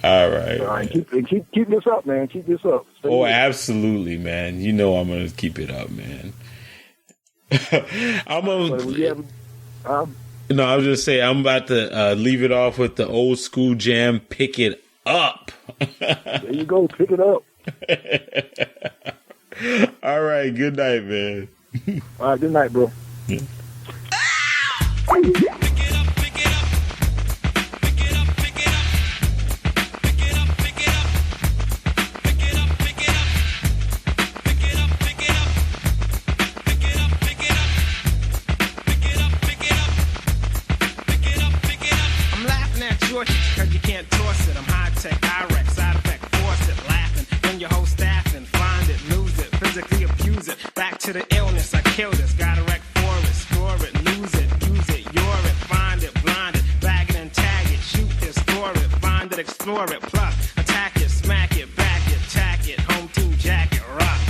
All right. All right. Keep this up, man. Keep this up. Stay with absolutely, man. You know I'm gonna keep it up, man. I was just saying I'm about to leave it off with the old school jam. Pick it up. There you go. Pick it up. All right. Good night, man. All right. Good night, bro. Yeah. Cause you can't toss it. I'm high tech, IREX, side effect, force it, laughing. When your whole staffing, find it, lose it, physically abuse it. Back to the illness, I kill this. Got a wreck for it, score it, lose it, use it, you're it, find it, blind it, bag it and tag it, shoot it, score it, find it, explore it, plus attack it, smack it, back it, tack it, home team jacket, rock.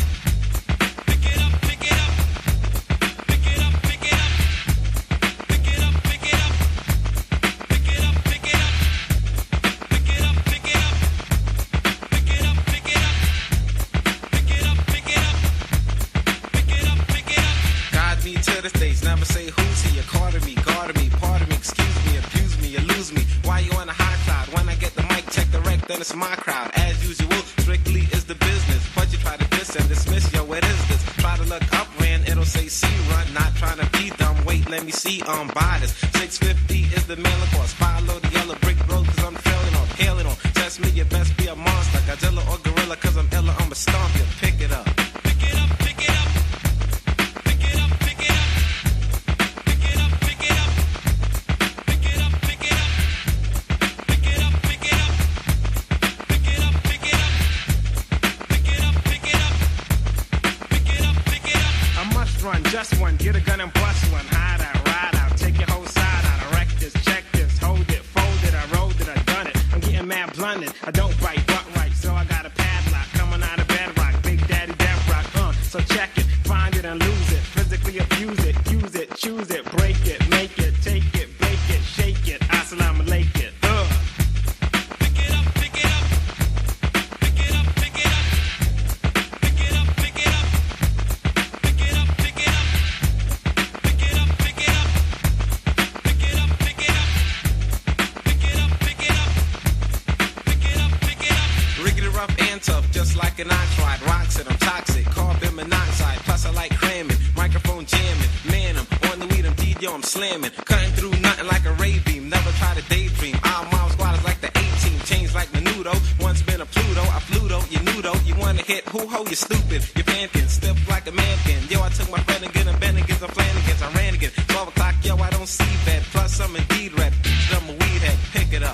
Never say who's he, according me, guarding me, pardon me, excuse me, abuse me, you lose me. Why you on a high cloud? When I get the mic, check the wreck, then it's my crowd. As usual, strictly is the business. But you try to diss and dismiss, yo, what is this? Try to look up, ran, it'll say C run. Not trying to be dumb, wait, let me see, buy this. 650 is the mailing cost. Follow the yellow brick road, cause I'm trailing on, hailing on. Test me, you best be a monster. Godzilla or gorilla, cause I'm illa, I'ma stomp you. Pick it up. Pick it up, pick it up. Just one, get a gun and bust one. Hide out, ride out, take your whole side out. I wreck this, check this, hold it, fold it, I rolled it, I done it. I'm getting mad blunted, I don't bite butt right, so I got a padlock coming out of bedrock. Big Daddy Death Rock, so check it, find it and lose it. Physically abuse it, use it, choose it, break it, make it, take it, bake it, shake it. Assalamu alaikum. Pick it up, pick it up. Pick it up, pick it up. Pick it up, pick it up. Pick it up, pick it up. like an ox ride. Rocks it, I'm toxic, carbon monoxide. Plus I like cramming, microphone jamming. Man, I'm on the weed, I'm DJ, I'm slamming. Cutting through nothing like a ray beam. Never try to daydream. All mom squatters like the A-team. Changed like Menudo. Once been a Pluto, I Pluto, you nudo. You wanna hit who-ho, you stupid. You panting, stiff like a mannequin. Yo, I took my friend again, and Bennigan's, I'm Flanagans. I ran again. 12 o'clock, yo, I don't see that. Plus I'm indeed red. I'm a weed head, pick it up.